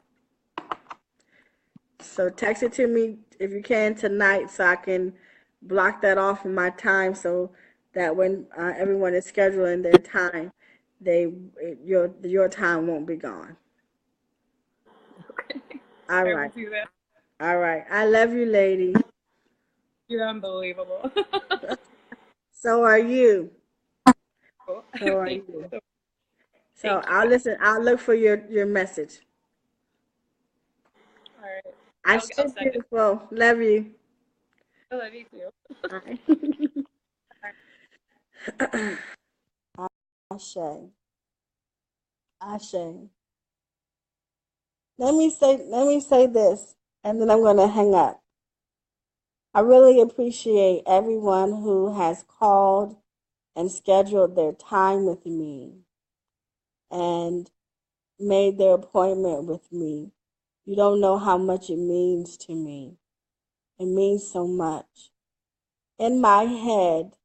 So text it to me if you can tonight so I can block that off in my time so that when everyone is scheduling their time, your time won't be gone. Okay. All I will right. do that. All right. I love you, lady. You're unbelievable. So are you. Cool. So are Thank you. you. So Thank you. I'll listen. I'll look for your message. All right. I I'll should send it. beautiful. Love you. I love you too. Bye. Ashe. Ashe. Let me say this, and then I'm gonna hang up. I really appreciate everyone who has called and scheduled their time with me and made their appointment with me. You don't know how much it means to me. It means so much. In my head,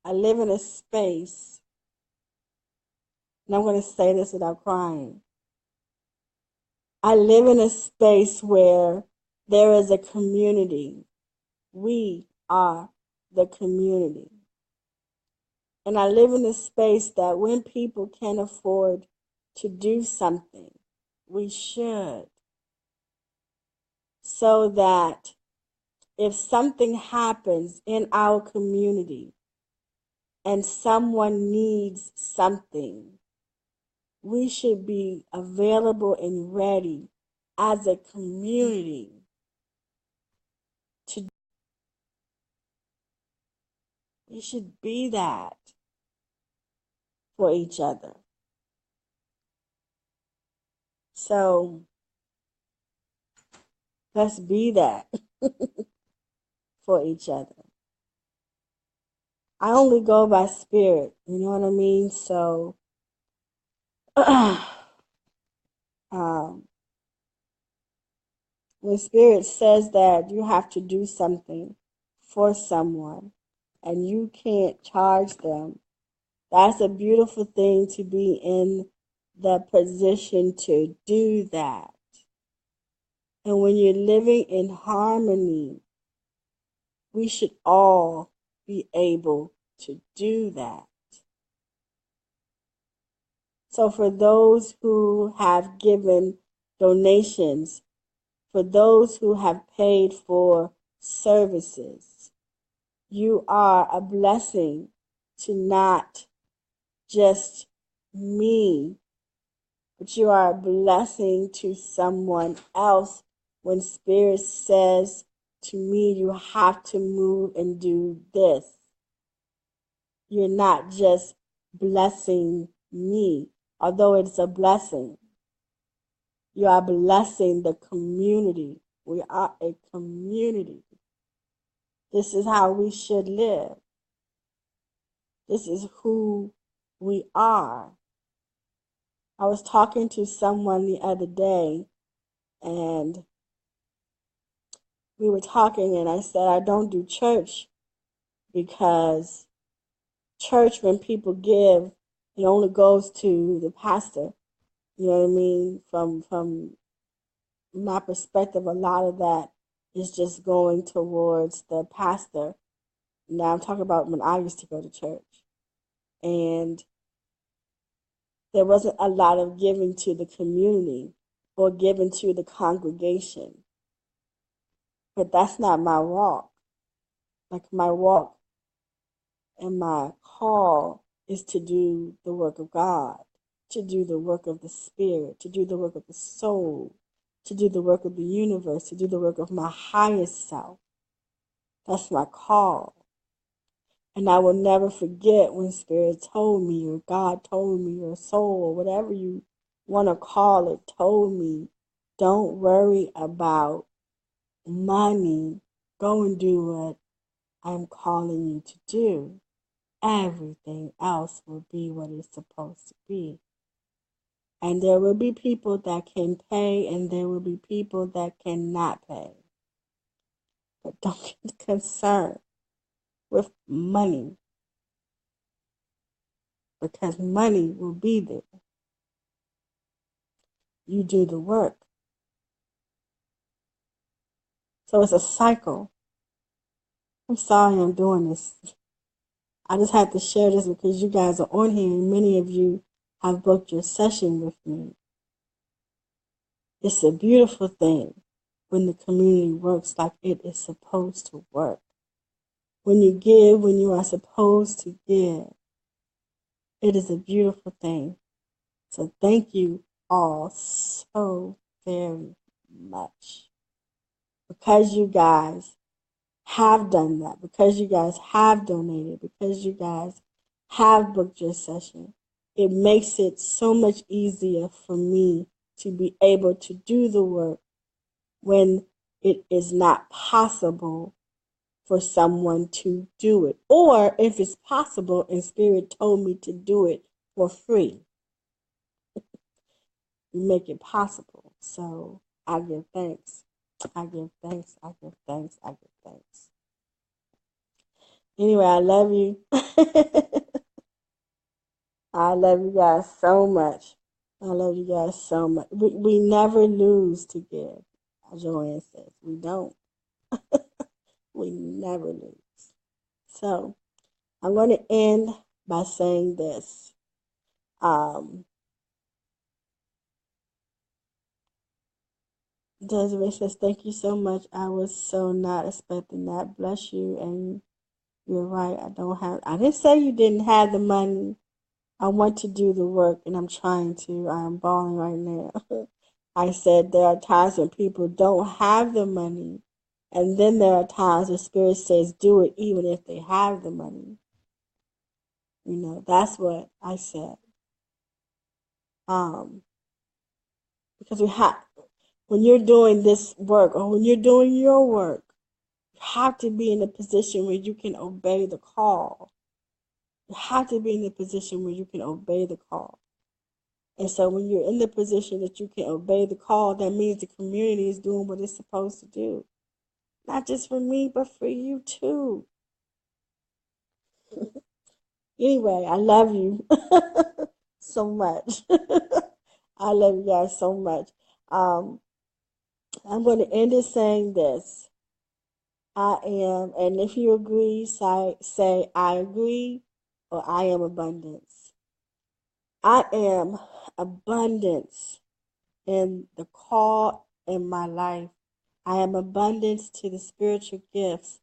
I live in a space, and I'm going to say this without crying. I live in a space where there is a community. We are the community. And I live in a space that when people can afford to do something, we should. So that if something happens in our community and someone needs something, we should be available and ready as a community to. We should be that for each other. So let's be that for each other. I only go by spirit, you know what I mean? So when spirit says that you have to do something for someone and you can't charge them, that's a beautiful thing to be in the position to do that. And when you're living in harmony, we should all be able to do that. So for those who have given donations, for those who have paid for services, you are a blessing to not just me, but you are a blessing to someone else when Spirit says to me, you have to move and do this. You're not just blessing me, although it's a blessing. You are blessing the community. We are a community. This is how we should live. This is who we are. I was talking to someone the other day, and we were talking, and I said, I don't do church because church, when people give, it only goes to the pastor. You know what I mean? From my perspective, a lot of that is just going towards the pastor. Now I'm talking about when I used to go to church. And there wasn't a lot of giving to the community or giving to the congregation. But that's not my walk. Like my walk and my call is to do the work of God, to do the work of the Spirit, to do the work of the soul, to do the work of the universe, to do the work of my highest self. That's my call. And I will never forget when Spirit told me, or God told me, or soul, or whatever you want to call it, told me, don't worry about money. Go and do what I'm calling you to do. Everything else will be what it's supposed to be. And there will be people that can pay, and there will be people that cannot pay. But don't get concerned with money. because money will be there. You do the work. So it's a cycle. I'm sorry I'm doing this. I just had to share this because you guys are on here and many of you have booked your session with me. It's a beautiful thing when the community works like it is supposed to work. When you give, when you are supposed to give, it is a beautiful thing. So thank you all so very much. Because you guys have done that, because you guys have donated, because you guys have booked your session, it makes it so much easier for me to be able to do the work when it is not possible for someone to do it. Or if it's possible and Spirit told me to do it for free, you make it possible. So I give thanks. I give thanks. I give thanks. I give thanks. Anyway, I love you. I love you guys so much. I love you guys so much. We never lose to give, as Joanne says. We don't. We never lose. So I'm going to end by saying this. Desiree says, thank you so much. I was so not expecting that. Bless you. And you're right. I didn't say you didn't have the money. I want to do the work and I'm trying to. I'm balling right now. I said there are times when people don't have the money. And then there are times the Spirit says do it even if they have the money. You know, that's what I said. Because when you're doing this work or when you're doing your work, you have to be in a position where you can obey the call. You have to be in a position where you can obey the call. And so when you're in the position that you can obey the call, that means the community is doing what it's supposed to do. Not just for me, but for you too. Anyway, I love you so much. I love you guys so much. I'm going to end it saying this. I am, and if you agree, say I agree or I am abundance. I am abundance in the call in my life. I am abundance to the spiritual gifts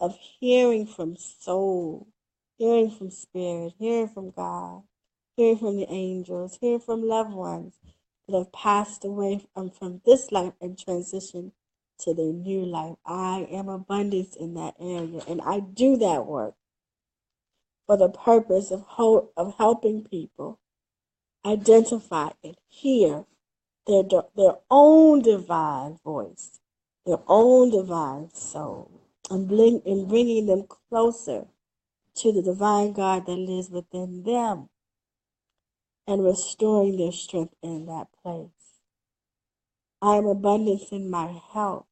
of hearing from soul, hearing from spirit, hearing from God, hearing from the angels, hearing from loved ones that have passed away from this life and transitioned to their new life. I am abundance in that area, and I do that work for the purpose of helping people identify and hear their own divine voice, their own divine soul, and bringing them closer to the divine God that lives within them and restoring their strength in that place. I am abundance in my health.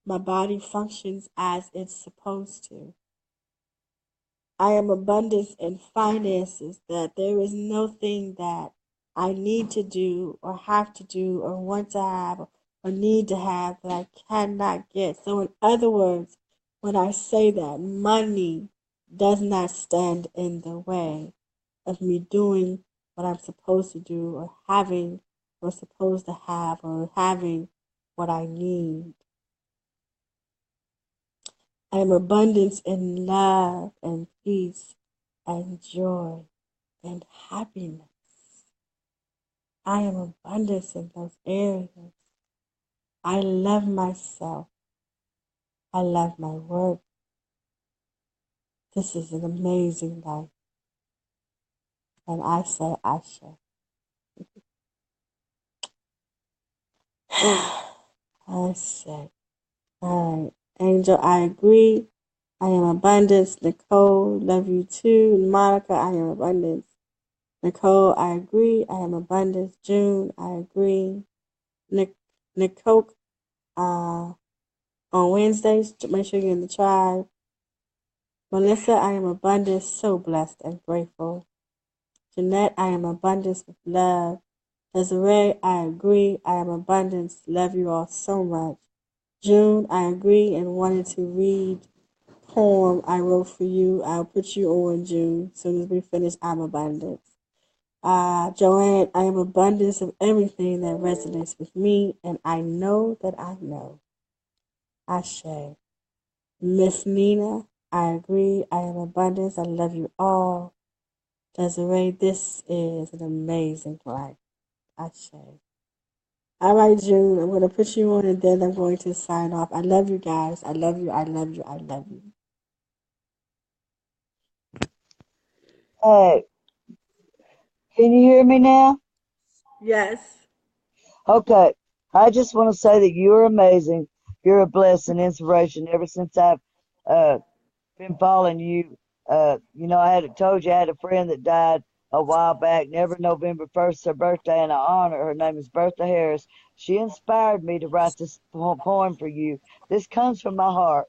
My body functions as it's supposed to. I am abundance in finances, that there is no thing that I need to do or have to do or want to have or need to have that I cannot get. So in other words, when I say that, money does not stand in the way of me doing what I'm supposed to do or having what I'm supposed to have or having what I need. I am abundance in love and peace and joy and happiness. I am abundance in those areas. I love myself. I love my work. This is an amazing life. And I say, Ashe. I say, all right. Angel, I agree. I am abundance. Nicole, love you too. Monica, I am abundance. Nicole, I agree. I am abundance. June, I agree. Nicole, on Wednesdays, make sure you're in the tribe. Melissa, I am abundant, so blessed and grateful. Jeanette, I am abundance with love. Desiree, I agree. I am abundance. Love you all so much. June, I agree and wanted to read poem I wrote for you. I'll put you on, June, as soon as we finish I'm abundance. Joanne, I am abundance of everything that resonates with me, and I know that I know. Ashe. Miss Nina, I agree. I am abundance. I love you all. Desiree, this is an amazing life. Ashe. All right, June, I'm going to put you on and then I'm going to sign off. I love you guys. I love you. I love you. I love you. Hey, can you hear me now? Yes. Okay. I just want to say that you're amazing. You're a blessing, inspiration. Ever since I've uh, been following you, I had told you I had a friend that died a while back. Never November 1st, her birthday, and I honor her. Her name is Bertha Harris. She inspired me to write this poem for you. This comes from my heart.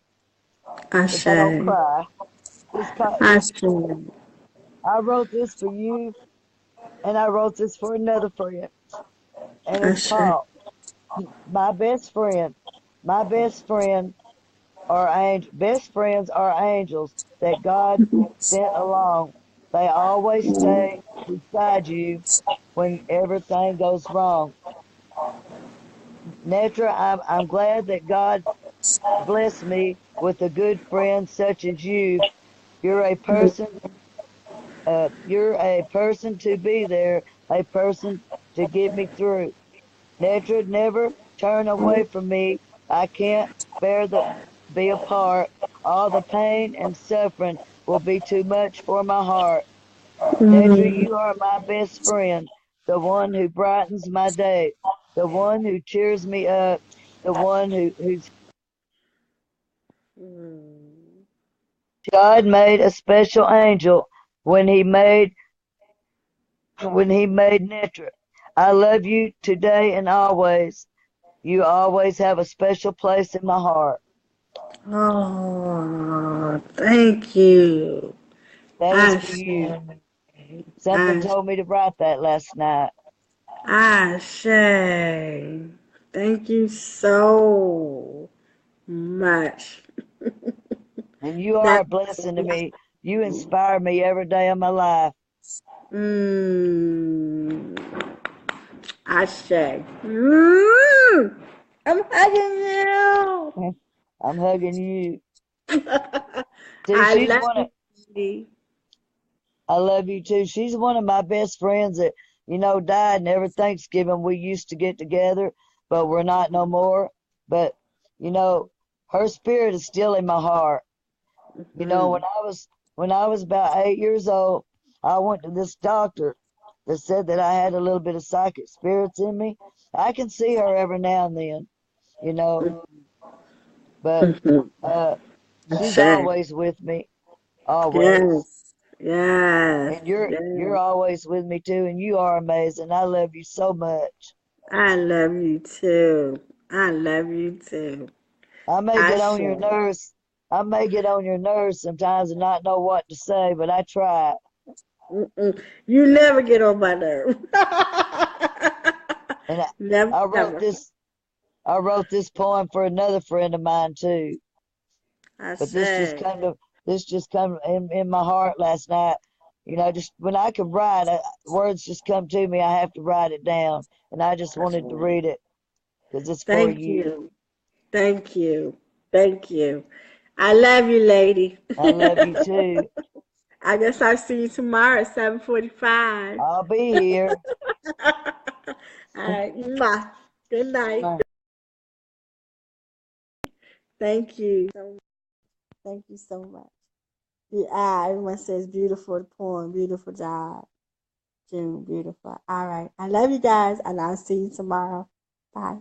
If I don't Ashe. cry, this Ashe. I wrote this for you, and I wrote this for another friend, and it's Ashe. called My Best Friend. My best friends are angels that God sent along. They always stay beside you when everything goes wrong. Netra, I'm glad that God blessed me with a good friend such as you. You're a person you're a person to be there, a person to get me through. Netra, never turn away from me. I can't bear the be apart. All the pain and suffering will be too much for my heart. Netra, you are my best friend, the one who brightens my day, the one who cheers me up, the one who's God made a special angel when he made Netra. I love you today and always. You always have a special place in my heart. Oh, thank you. That is for Ashe. you. Something Ashe. told me to write that last night. Ashe. Thank you so much. And you are That a blessing to me. You inspire me every day of my life. mm, Ashe. Mm, I'm hugging you. I'm hugging you. See, I she's love one of, you, Dee. I love you too. She's one of my best friends that, died. And every Thanksgiving we used to get together, but we're not no more. But, you know, her spirit is still in my heart. Mhm. When I was about 8 years old, I went to this doctor that said that I had a little bit of psychic spirits in me. I can see her every now and then, you know, but Mhm. uh, she's Ashe. always with me, always. Yes. Yes. And you're Yes. always with me too, and you are amazing. I love you so much. I love you too. I love you too. I may get on Ashe. your nerves. I may get on your nerves sometimes and not know what to say, but I try. Mm-mm. You never get on my nerve. And Never, I wrote never. this I wrote this poem for another friend of mine too. I But say, this just come in my heart last night. Just when I can write, words just come to me. I have to write it down, and I just I wanted to say, read it because it's for thank you. you. Thank you. Thank you. I love you, lady. I love you too. I guess I'll see you tomorrow at 7:45. I'll be here. All right. Mwah. Good night. Thank you. Thank you so much. Yeah, everyone says beautiful poem, beautiful job. June, beautiful. All right. I love you guys, and I'll see you tomorrow. Bye.